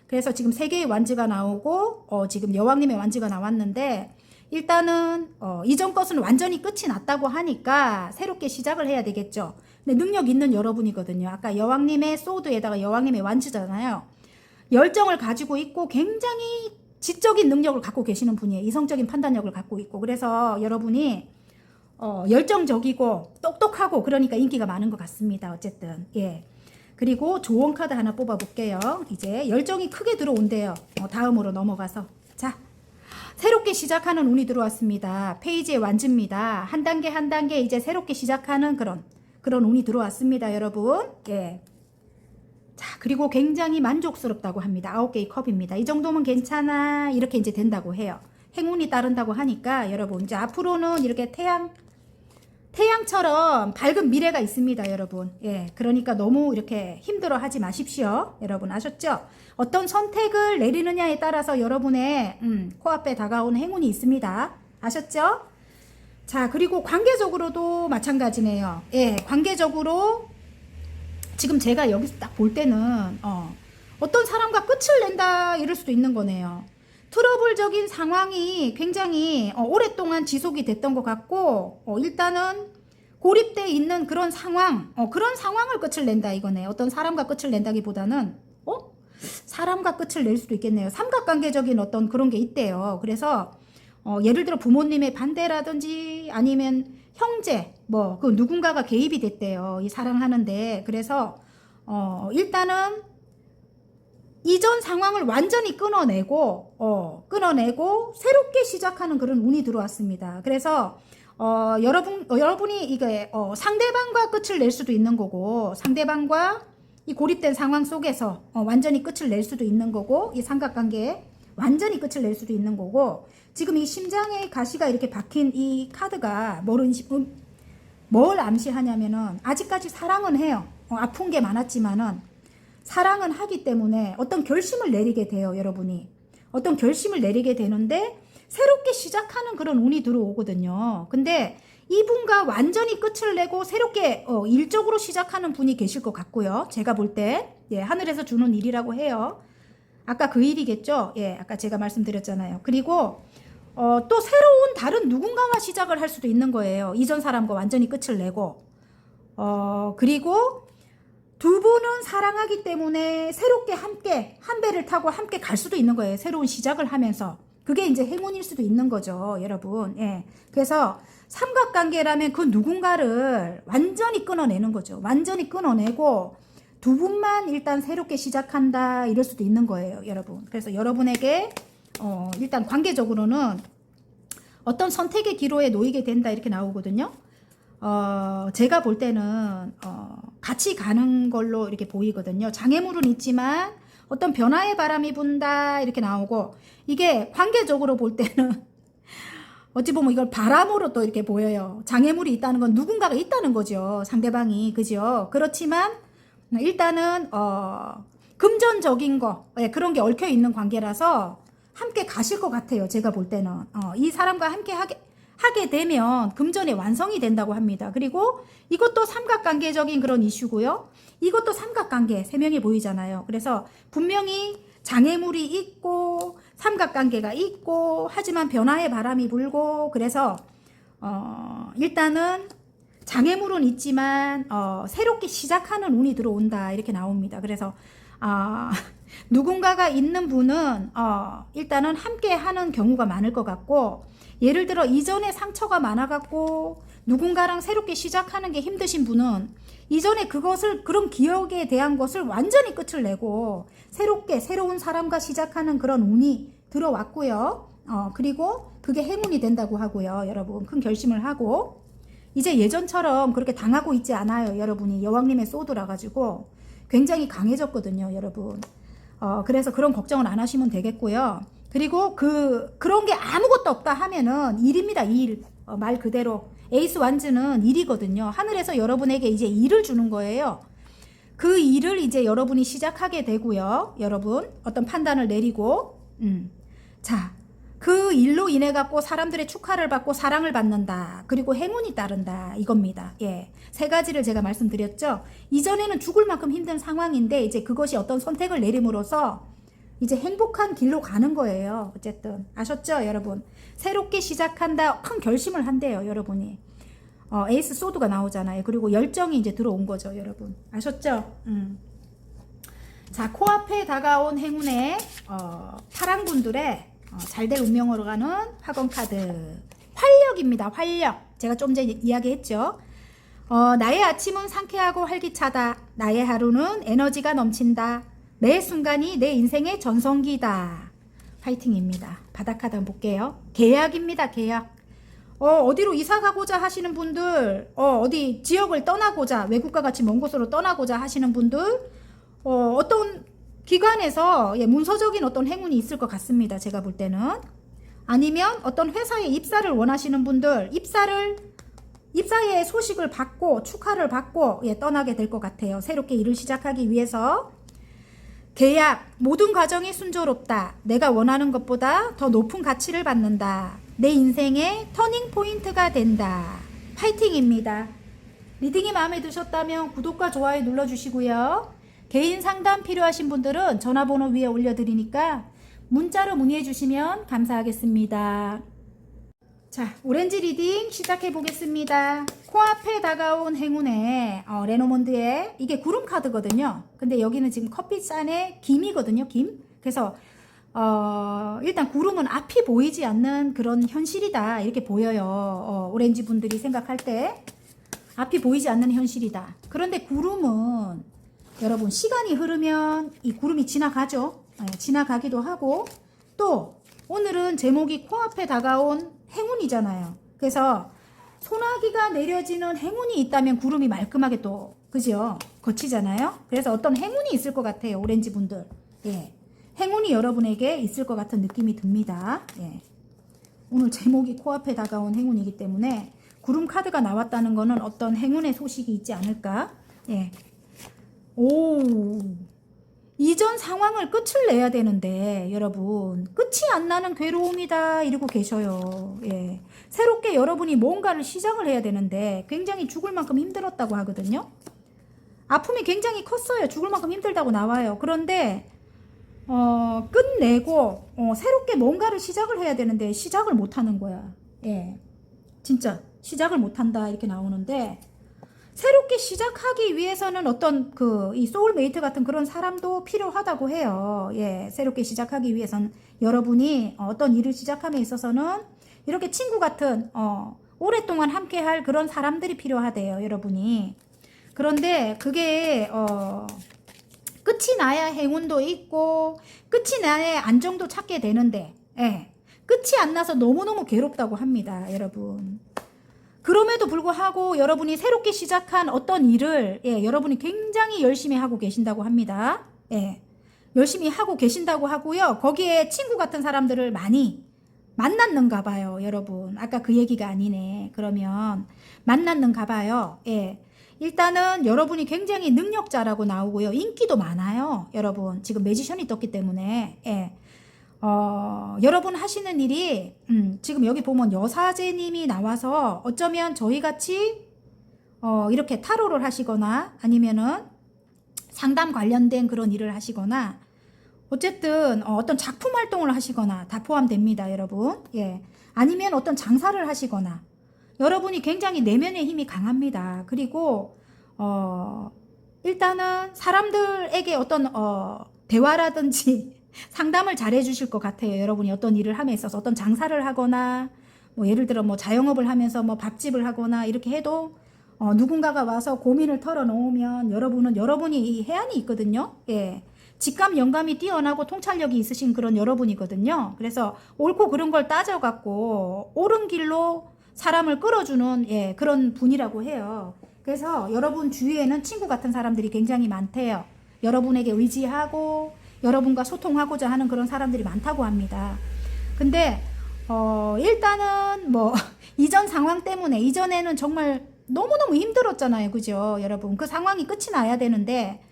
그래서 지금 3개의 완즈가 나오고 지금 여왕님의 완즈가 나왔는데 일단은 이전 것은 완전히 끝이 났다고 하니까 새롭게 시작을 해야 되겠죠. 근데 능력 있는 여러분이거든요. 아까 여왕님의 소드에다가 여왕님의 완즈잖아요. 열정을 가지고 있고 굉장히 지적인 능력을 갖고 계시는 분이에요. 이성적인 판단력을 갖고 있고. 그래서 여러분이 열정적이고 똑똑하고 그러니까 인기가 많은 것 같습니다. 어쨌든 예. 그리고 조언 카드 하나 뽑아 볼게요. 이제 열정이 크게 들어온대요. 다음으로 넘어가서 자, 새롭게 시작하는 운이 들어왔습니다. 페이지의 완즈입니다. 한 단계 한 단계 이제 새롭게 시작하는 그런 운이 들어왔습니다, 여러분. 예. 자, 그리고 굉장히 만족스럽다고 합니다. 9개의 컵입니다. 이 정도면 괜찮아. 이렇게 이제 된다고 해요. 행운이 따른다고 하니까 여러분 이제 앞으로는 이렇게 태양처럼 밝은 미래가 있습니다, 여러분. 예. 그러니까 너무 이렇게 힘들어 하지 마십시오. 여러분 아셨죠? 어떤 선택을 내리느냐에 따라서 여러분의 코앞에 다가오는 행운이 있습니다. 아셨죠? 자, 그리고 관계적으로도 마찬가지네요. 예. 관계적으로 지금 제가 여기서 딱 볼 때는 어떤 사람과 끝을 낸다 이럴 수도 있는 거네요. 트러블적인 상황이 굉장히 오랫동안 지속이 됐던 것 같고 일단은 고립돼 있는 그런 상황 그런 상황을 끝을 낸다 이거네요. 어떤 사람과 끝을 낸다기보다는 사람과 끝을 낼 수도 있겠네요. 삼각관계적인 어떤 그런 게 있대요. 그래서 예를 들어 부모님의 반대라든지 아니면 형제 그 누군가가 개입이 됐대요. 이 사랑하는데. 그래서 일단은 이전 상황을 완전히 끊어내고 새롭게 시작하는 그런 운이 들어왔습니다. 그래서 여러분이 이게 상대방과 끝을 낼 수도 있는 거고 상대방과 이 고립된 상황 속에서 완전히 끝을 낼 수도 있는 거고 이 삼각관계에 완전히 끝을 낼 수도 있는 거고 지금 이 심장에 가시가 이렇게 박힌 이 카드가 뭘 암시하냐면은 아직까지 사랑은 해요. 아픈 게 많았지만은 사랑은 하기 때문에 어떤 결심을 내리게 돼요, 여러분이. 어떤 결심을 내리게 되는데 새롭게 시작하는 그런 운이 들어오거든요. 근데 이분과 완전히 끝을 내고 새롭게 일적으로 시작하는 분이 계실 것 같고요. 제가 볼 때 예, 하늘에서 주는 일이라고 해요. 아까 그 일이겠죠? 예, 아까 제가 말씀드렸잖아요. 그리고 또 새로운 다른 누군가와 시작을 할 수도 있는 거예요. 이전 사람과 완전히 끝을 내고 그리고 두 분은 사랑하기 때문에 새롭게 함께 한 배를 타고 함께 갈 수도 있는 거예요. 새로운 시작을 하면서. 그게 이제 행운일 수도 있는 거죠, 여러분. 예. 그래서 삼각관계라면 그 누군가를 완전히 끊어내는 거죠. 완전히 끊어내고 두 분만 일단 새롭게 시작한다 이럴 수도 있는 거예요, 여러분. 그래서 여러분에게 일단 관계적으로는 어떤 선택의 기로에 놓이게 된다 이렇게 나오거든요. 제가 볼 때는 같이 가는 걸로 이렇게 보이거든요. 장애물은 있지만 어떤 변화의 바람이 분다 이렇게 나오고 이게 관계적으로 볼 때는 어찌 보면 이걸 바람으로 또 이렇게 보여요. 장애물이 있다는 건 누군가가 있다는 거죠. 상대방이. 그죠? 그렇지만 일단은 금전적인 거 그런 게 얽혀 있는 관계라서 함께 가실 것 같아요. 제가 볼 때는 이 사람과 함께 하게 되면 금전의 완성이 된다고 합니다. 그리고 이것도 삼각관계적인 그런 이슈고요. 이것도 삼각관계 3명이 보이잖아요. 그래서 분명히 장애물이 있고 삼각관계가 있고 하지만 변화의 바람이 불고 그래서 일단은 장애물은 있지만 새롭게 시작하는 운이 들어온다 이렇게 나옵니다. 그래서 누군가가 있는 분은 일단은 함께 하는 경우가 많을 것 같고 예를 들어 이전에 상처가 많아갖고 누군가랑 새롭게 시작하는 게 힘드신 분은 이전에 그런 기억에 대한 것을 완전히 끝을 내고 새롭게 새로운 사람과 시작하는 그런 운이 들어왔고요. 그리고 그게 행운이 된다고 하고요. 여러분 큰 결심을 하고 이제 예전처럼 그렇게 당하고 있지 않아요. 여러분이 여왕님의 소드라 가지고 굉장히 강해졌거든요. 여러분 그래서 그런 걱정은 안 하시면 되겠고요. 그리고 그런 게 아무것도 없다 하면은 일입니다. 일. 말 그대로 에이스 완즈는 일이거든요. 하늘에서 여러분에게 이제 일을 주는 거예요. 그 일을 이제 여러분이 시작하게 되고요. 여러분 어떤 판단을 내리고 자, 그 일로 인해 갖고 사람들의 축하를 받고 사랑을 받는다. 그리고 행운이 따른다. 이겁니다. 예. 세 가지를 제가 말씀드렸죠. 이전에는 죽을 만큼 힘든 상황인데 이제 그것이 어떤 선택을 내림으로써 이제 행복한 길로 가는 거예요. 어쨌든 아셨죠, 여러분? 새롭게 시작한다. 큰 결심을 한대요, 여러분이. 에이스 소드가 나오잖아요. 그리고 열정이 이제 들어온 거죠, 여러분. 아셨죠? 자, 코앞에 다가온 행운의 파랑 분들의 잘될 운명으로 가는 학원 카드 활력입니다. 활력. 제가 좀 전에 이야기했죠. 나의 아침은 상쾌하고 활기차다. 나의 하루는 에너지가 넘친다. 매 순간이 내 인생의 전성기다. 파이팅입니다. 바닥 카드 한번 볼게요. 계약입니다. 계약. 어디로 이사 가고자 하시는 분들, 어디 지역을 떠나고자, 외국과 같이 먼 곳으로 떠나고자 하시는 분들, 어떤 기관에서 문서적인 어떤 행운이 있을 것 같습니다. 제가 볼 때는. 아니면 어떤 회사에 입사를 원하시는 분들, 입사의 소식을 받고 축하를 받고 떠나게 될 것 같아요. 새롭게 일을 시작하기 위해서. 계약, 모든 과정이 순조롭다. 내가 원하는 것보다 더 높은 가치를 받는다. 내 인생의 터닝 포인트가 된다. 파이팅입니다. 리딩이 마음에 드셨다면 구독과 좋아요 눌러주시고요. 개인 상담 필요하신 분들은 전화번호 위에 올려드리니까 문자로 문의해 주시면 감사하겠습니다. 자, 오렌지 리딩 시작해 보겠습니다. 코앞에 다가온 행운의 레노몬드의 이게 구름 카드거든요. 근데 여기는 지금 커피잔의 김이거든요. 김. 그래서 일단 구름은 앞이 보이지 않는 그런 현실이다. 이렇게 보여요. 오렌지 분들이 생각할 때 앞이 보이지 않는 현실이다. 그런데 구름은 여러분 시간이 흐르면 이 구름이 지나가죠. 지나가기도 하고 또 오늘은 제목이 코앞에 다가온 행운이잖아요. 그래서 소나기가 내려지는 행운이 있다면 구름이 말끔하게 또 그죠? 거치잖아요. 그래서 어떤 행운이 있을 것 같아요. 오렌지 분들. 예. 행운이 여러분에게 있을 것 같은 느낌이 듭니다. 예. 오늘 제목이 코앞에 다가온 행운이기 때문에 구름 카드가 나왔다는 거는 어떤 행운의 소식이 있지 않을까? 예. 오, 이전 상황을 끝을 내야 되는데 여러분 끝이 안 나는 괴로움이다 이러고 계셔요. 예. 새롭게 여러분이 뭔가를 시작을 해야 되는데 굉장히 죽을 만큼 힘들었다고 하거든요. 아픔이 굉장히 컸어요. 죽을 만큼 힘들다고 나와요. 그런데 끝내고 새롭게 뭔가를 시작을 해야 되는데 시작을 못하는 거야. 예, 진짜 시작을 못한다 이렇게 나오는데 새롭게 시작하기 위해서는 어떤 이 소울메이트 같은 그런 사람도 필요하다고 해요. 예, 새롭게 시작하기 위해서는 여러분이 어떤 일을 시작함에 있어서는 이렇게 친구 같은 오랫동안 함께할 그런 사람들이 필요하대요. 여러분이. 그런데 그게 끝이 나야 행운도 있고 끝이 나야 안정도 찾게 되는데 예, 끝이 안 나서 너무너무 괴롭다고 합니다. 여러분. 그럼에도 불구하고 여러분이 새롭게 시작한 어떤 일을 여러분이 굉장히 열심히 하고 계신다고 합니다. 예, 열심히 하고 계신다고 하고요. 거기에 친구 같은 사람들을 많이 만났는가 봐요. 여러분. 아까 그 얘기가 아니네. 그러면 만났는가 봐요. 예. 일단은 여러분이 굉장히 능력자라고 나오고요. 인기도 많아요. 여러분. 지금 매지션이 떴기 때문에. 예. 여러분 하시는 일이 지금 여기 보면 여사제님이 나와서 어쩌면 저희같이 이렇게 타로를 하시거나 아니면은 상담 관련된 그런 일을 하시거나 어쨌든 어떤 작품 활동을 하시거나 다 포함됩니다. 여러분. 예. 아니면 어떤 장사를 하시거나 여러분이 굉장히 내면의 힘이 강합니다. 그리고 일단은 사람들에게 어떤 대화라든지 상담을 잘 해주실 것 같아요. 여러분이 어떤 일을 함에 있어서 어떤 장사를 하거나 뭐 예를 들어 뭐 자영업을 하면서 뭐 밥집을 하거나 이렇게 해도 누군가가 와서 고민을 털어놓으면 여러분이 이 해안이 있거든요. 예. 직감 영감이 뛰어나고 통찰력이 있으신 그런 여러분이거든요. 그래서 옳고 그른 걸 따져갖고 옳은 길로 사람을 끌어주는 그런 분이라고 해요. 그래서 여러분 주위에는 친구 같은 사람들이 굉장히 많대요. 여러분에게 의지하고 여러분과 소통하고자 하는 그런 사람들이 많다고 합니다. 근데 일단은 뭐 이전 상황 때문에 이전에는 정말 너무너무 힘들었잖아요. 그죠? 여러분 그 상황이 끝이 나야 되는데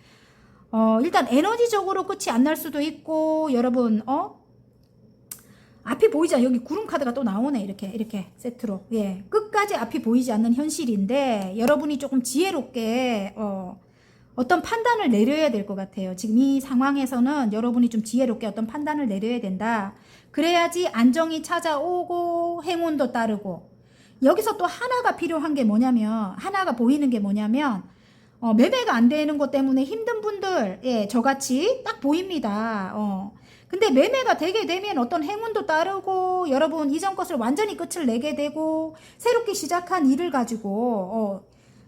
일단 에너지적으로 끝이 안 날 수도 있고 여러분 앞이 보이지 않아. 여기 구름 카드가 또 나오네. 이렇게 세트로. 예. 끝까지 앞이 보이지 않는 현실인데 여러분이 조금 지혜롭게 어떤 판단을 내려야 될 것 같아요. 지금 이 상황에서는 여러분이 좀 지혜롭게 어떤 판단을 내려야 된다. 그래야지 안정이 찾아오고 행운도 따르고. 여기서 또 하나가 필요한 게 뭐냐면, 하나가 보이는 게 뭐냐면 매매가 안 되는 것 때문에 힘든 분들, 예, 저같이 딱 보입니다. 근데 매매가 되게 되면 어떤 행운도 따르고 여러분 이전 것을 완전히 끝을 내게 되고 새롭게 시작한 일을 가지고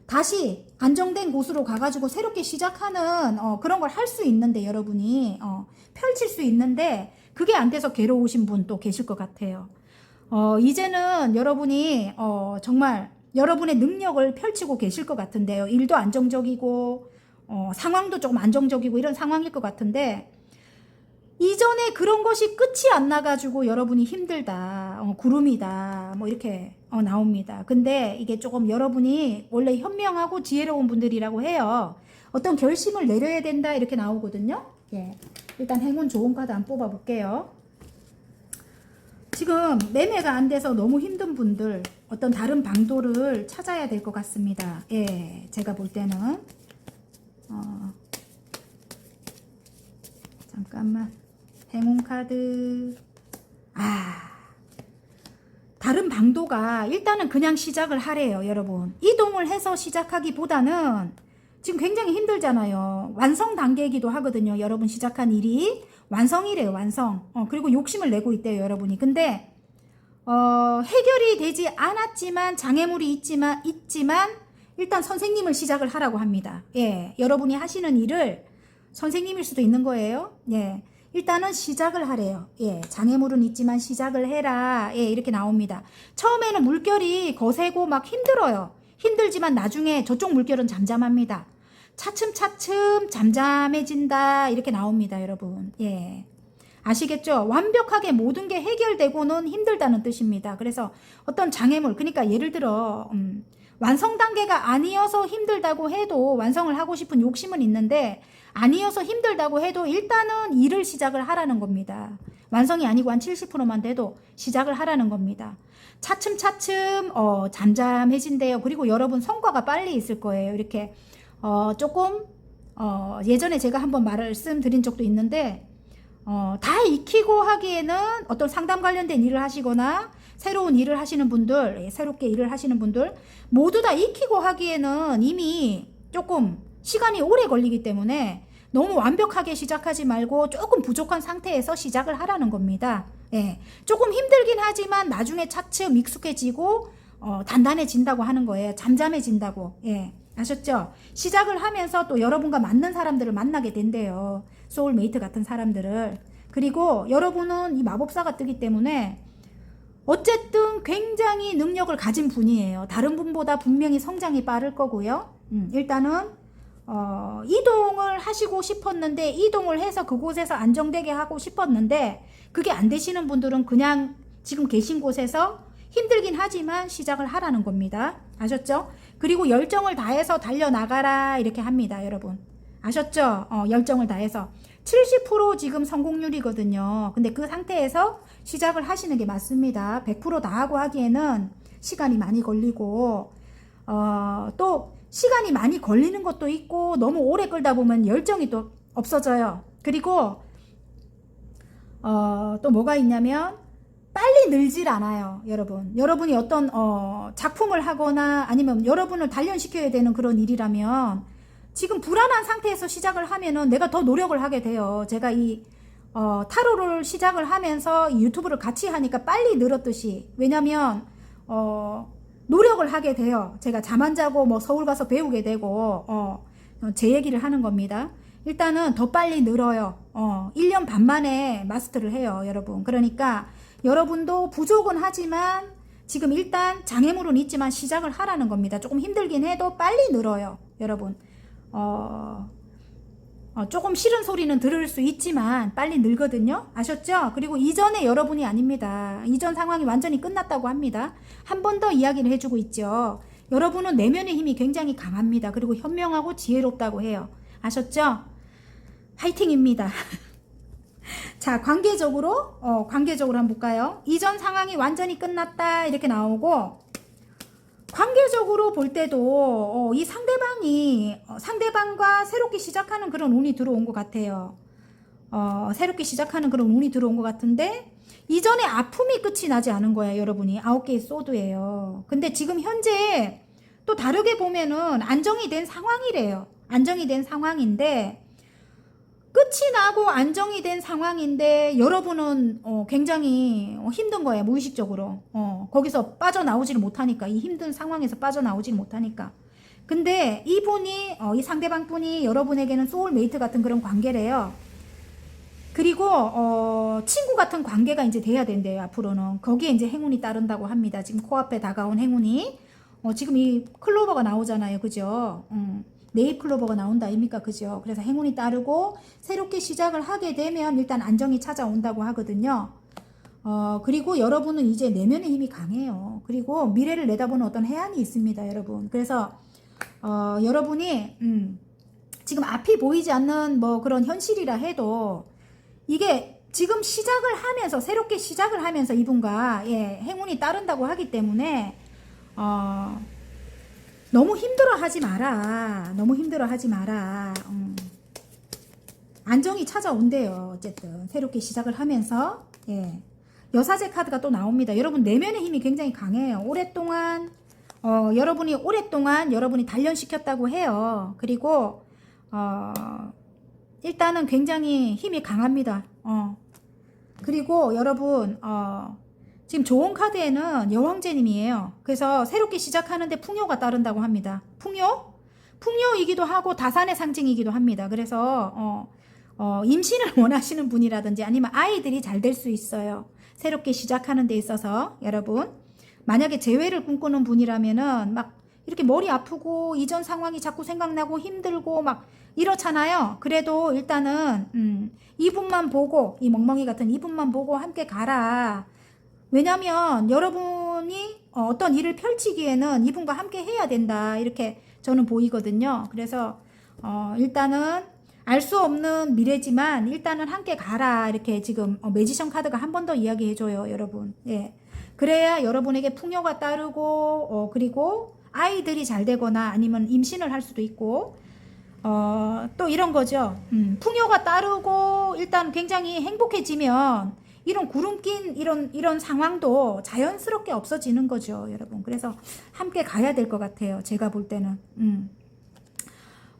다시 안정된 곳으로 가가지고 새롭게 시작하는 그런 걸 할 수 있는데 여러분이 펼칠 수 있는데 그게 안 돼서 괴로우신 분 또 계실 것 같아요. 이제는 여러분이 정말 여러분의 능력을 펼치고 계실 것 같은데요. 일도 안정적이고 상황도 조금 안정적이고 이런 상황일 것 같은데 이전에 그런 것이 끝이 안 나가지고 여러분이 힘들다, 구름이다, 뭐 이렇게 나옵니다. 근데 이게 조금 여러분이 원래 현명하고 지혜로운 분들이라고 해요. 어떤 결심을 내려야 된다 이렇게 나오거든요. 예. 일단 행운 좋은 카드 한번 뽑아볼게요. 지금 매매가 안 돼서 너무 힘든 분들 어떤 다른 방도를 찾아야 될 것 같습니다. 예, 제가 볼 때는 잠깐만. 행운 카드. 다른 방도가 일단은 그냥 시작을 하래요. 여러분 이동을 해서 시작하기보다는 지금 굉장히 힘들잖아요. 완성 단계이기도 하거든요. 여러분 시작한 일이 완성이래요. 완성. 그리고 욕심을 내고 있대요. 여러분이. 근데 해결이 되지 않았지만 장애물이 있지만 일단 선생님을 시작을 하라고 합니다. 예, 여러분이 하시는 일을 선생님일 수도 있는 거예요. 예, 일단은 시작을 하래요. 예, 장애물은 있지만 시작을 해라. 예, 이렇게 나옵니다. 처음에는 물결이 거세고 막 힘들어요. 힘들지만 나중에 저쪽 물결은 잠잠합니다. 차츰차츰 잠잠해진다. 이렇게 나옵니다, 여러분. 예. 아시겠죠? 완벽하게 모든 게 해결되고는 힘들다는 뜻입니다. 그래서 어떤 장애물, 그러니까 예를 들어 완성 단계가 아니어서 힘들다고 해도 완성을 하고 싶은 욕심은 있는데 아니어서 힘들다고 해도 일단은 일을 시작을 하라는 겁니다. 완성이 아니고 한 70%만 돼도 시작을 하라는 겁니다. 차츰차츰 잠잠해진대요. 그리고 여러분 성과가 빨리 있을 거예요. 이렇게 조금 예전에 제가 한번 말씀드린 적도 있는데 다 익히고 하기에는 어떤 상담 관련된 일을 하시거나 새로운 일을 하시는 분들, 새롭게 일을 하시는 분들 모두 다 익히고 하기에는 이미 조금 시간이 오래 걸리기 때문에 너무 완벽하게 시작하지 말고 조금 부족한 상태에서 시작을 하라는 겁니다. 예, 조금 힘들긴 하지만 나중에 차츰 익숙해지고 단단해진다고 하는 거예요. 잠잠해진다고. 예, 아셨죠? 시작을 하면서 또 여러분과 맞는 사람들을 만나게 된대요. 소울메이트 같은 사람들을. 그리고 여러분은 이 마법사가 뜨기 때문에 어쨌든 굉장히 능력을 가진 분이에요. 다른 분보다 분명히 성장이 빠를 거고요. 일단은 이동을 하시고 싶었는데 이동을 해서 그곳에서 안정되게 하고 싶었는데 그게 안 되시는 분들은 그냥 지금 계신 곳에서 힘들긴 하지만 시작을 하라는 겁니다. 아셨죠? 그리고 열정을 다해서 달려나가라 이렇게 합니다. 여러분 아셨죠? 열정을 다해서 70% 지금 성공률이거든요. 근데 그 상태에서 시작을 하시는 게 맞습니다. 100% 다 하고 하기에는 시간이 많이 걸리고 또 시간이 많이 걸리는 것도 있고 너무 오래 끌다 보면 열정이 또 없어져요. 그리고 또 뭐가 있냐면 빨리 늘질 않아요. 여러분이 어떤 작품을 하거나 아니면 여러분을 단련시켜야 되는 그런 일이라면 지금 불안한 상태에서 시작을 하면은 내가 더 노력을 하게 돼요. 제가 이 타로를 시작을 하면서 이 유튜브를 같이 하니까 빨리 늘었듯이. 왜냐면 노력을 하게 돼요. 제가 잠 안 자고 뭐 서울 가서 배우게 되고 제 얘기를 하는 겁니다. 일단은 더 빨리 늘어요. 1년 반 만에 마스터를 해요, 여러분. 그러니까 여러분도 부족은 하지만 지금 일단 장애물은 있지만 시작을 하라는 겁니다. 조금 힘들긴 해도 빨리 늘어요, 여러분. 조금 싫은 소리는 들을 수 있지만 빨리 늘거든요. 아셨죠? 그리고 이전에 여러분이 아닙니다. 이전 상황이 완전히 끝났다고 합니다. 한 번 더 이야기를 해주고 있죠. 여러분은 내면의 힘이 굉장히 강합니다. 그리고 현명하고 지혜롭다고 해요. 아셨죠? 화이팅입니다. 자, 관계적으로 한번 볼까요? 이전 상황이 완전히 끝났다 이렇게 나오고, 관계적으로 볼 때도 이 상대방과 새롭게 시작하는 그런 운이 들어온 것 같아요. 새롭게 시작하는 그런 운이 들어온 것 같은데, 이전에 아픔이 끝이 나지 않은 거야, 여러분이. 9개의 소드예요. 근데 지금 현재 또 다르게 보면은 안정이 된 상황이래요. 안정이 된 상황인데, 끝이 나고 안정이 된 상황인데 여러분은 굉장히 힘든 거예요. 무의식적으로. 거기서 빠져나오지를 못하니까. 이 힘든 상황에서 빠져나오지를 못하니까. 근데 이분이 이 상대방 분이 여러분에게는 소울메이트 같은 그런 관계래요. 그리고 친구 같은 관계가 이제 돼야 된대요. 앞으로는. 거기에 이제 행운이 따른다고 합니다. 지금 코앞에 다가온 행운이. 지금 이 클로버가 나오잖아요. 그죠? 네잎 클로버가 나온다 아닙니까? 그죠? 그래서 행운이 따르고 새롭게 시작을 하게 되면 일단 안정이 찾아온다고 하거든요. 그리고 여러분은 이제 내면의 힘이 강해요. 그리고 미래를 내다보는 어떤 해안이 있습니다, 여러분. 그래서 여러분이 지금 앞이 보이지 않는 뭐 그런 현실이라 해도 이게 지금 시작을 하면서 새롭게 시작을 하면서 이분과 행운이 따른다고 하기 때문에 너무 힘들어하지 마라. 너무 힘들어하지 마라. 안정이 찾아온대요. 어쨌든 새롭게 시작을 하면서 여사제 카드가 또 나옵니다. 여러분 내면의 힘이 굉장히 강해요. 오랫동안 여러분이 단련시켰다고 해요. 그리고 일단은 굉장히 힘이 강합니다. 그리고 여러분 지금 좋은 카드에는 여왕제님이에요. 그래서 새롭게 시작하는데 풍요가 따른다고 합니다. 풍요이기도 하고 다산의 상징이기도 합니다. 그래서 임신을 원하시는 분이라든지 아니면 아이들이 잘 될 수 있어요. 새롭게 시작하는 데 있어서 여러분 만약에 재회를 꿈꾸는 분이라면은 막 이렇게 머리 아프고 이전 상황이 자꾸 생각나고 힘들고 막 이렇잖아요. 그래도 일단은 이분만 보고 이 멍멍이 같은 이분만 보고 함께 가라. 왜냐면 여러분이 어떤 일을 펼치기에는 이분과 함께 해야 된다 이렇게 저는 보이거든요. 그래서 일단은 알 수 없는 미래지만 일단은 함께 가라 이렇게 지금 매지션 카드가 한 번 더 이야기해줘요, 여러분. 그래야 여러분에게 풍요가 따르고 그리고 아이들이 잘 되거나 아니면 임신을 할 수도 있고 또 이런 거죠. 풍요가 따르고 일단 굉장히 행복해지면 이런 구름 낀 이런 상황도 자연스럽게 없어지는 거죠, 여러분. 그래서 함께 가야 될 것 같아요. 제가 볼 때는.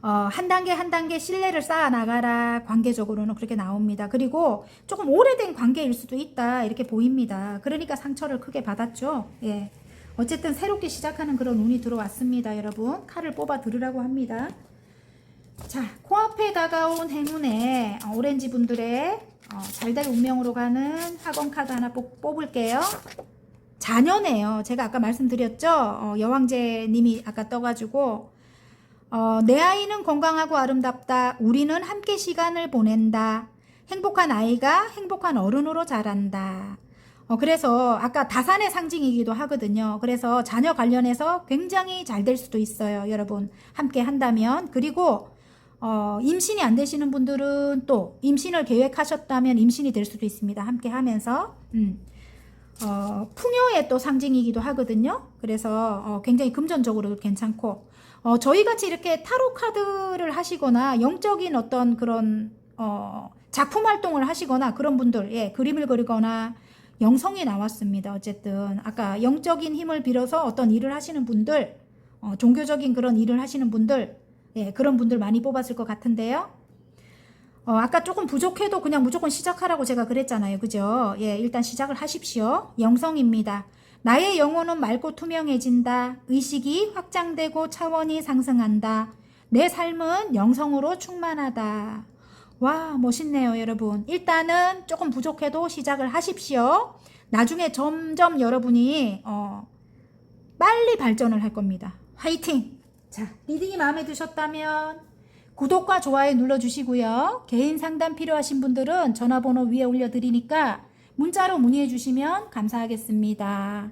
한 단계 한 단계 신뢰를 쌓아 나가라. 관계적으로는 그렇게 나옵니다. 그리고 조금 오래된 관계일 수도 있다. 이렇게 보입니다. 그러니까 상처를 크게 받았죠. 어쨌든 새롭게 시작하는 그런 운이 들어왔습니다, 여러분. 칼을 뽑아 들으라고 합니다. 자, 코앞에 다가온 행운에 오렌지 분들의 잘될 운명으로 가는 학원 카드 하나 뽑을게요. 자녀네요. 제가 아까 말씀드렸죠. 여왕제님이 아까 떠가지고 내 아이는 건강하고 아름답다. 우리는 함께 시간을 보낸다. 행복한 아이가 행복한 어른으로 자란다. 그래서 아까 다산의 상징이기도 하거든요. 그래서 자녀 관련해서 굉장히 잘 될 수도 있어요, 여러분. 함께 한다면. 그리고 임신이 안 되시는 분들은 또 임신을 계획하셨다면 임신이 될 수도 있습니다. 함께 하면서 풍요의 또 상징이기도 하거든요. 그래서 굉장히 금전적으로도 괜찮고 저희같이 이렇게 타로 카드를 하시거나 영적인 어떤 그런 작품 활동을 하시거나 그런 분들 그림을 그리거나 영성이 나왔습니다. 어쨌든 아까 영적인 힘을 빌어서 어떤 일을 하시는 분들 종교적인 그런 일을 하시는 분들 그런 분들 많이 뽑았을 것 같은데요. 아까 조금 부족해도 그냥 무조건 시작하라고 제가 그랬잖아요. 그죠? 일단 시작을 하십시오. 영성입니다. 나의 영혼은 맑고 투명해진다. 의식이 확장되고 차원이 상승한다. 내 삶은 영성으로 충만하다. 와, 멋있네요, 여러분. 일단은 조금 부족해도 시작을 하십시오. 나중에 점점 여러분이 빨리 발전을 할 겁니다. 화이팅! 자, 리딩이 마음에 드셨다면 구독과 좋아요 눌러주시고요. 개인 상담 필요하신 분들은 전화번호 위에 올려드리니까 문자로 문의해 주시면 감사하겠습니다.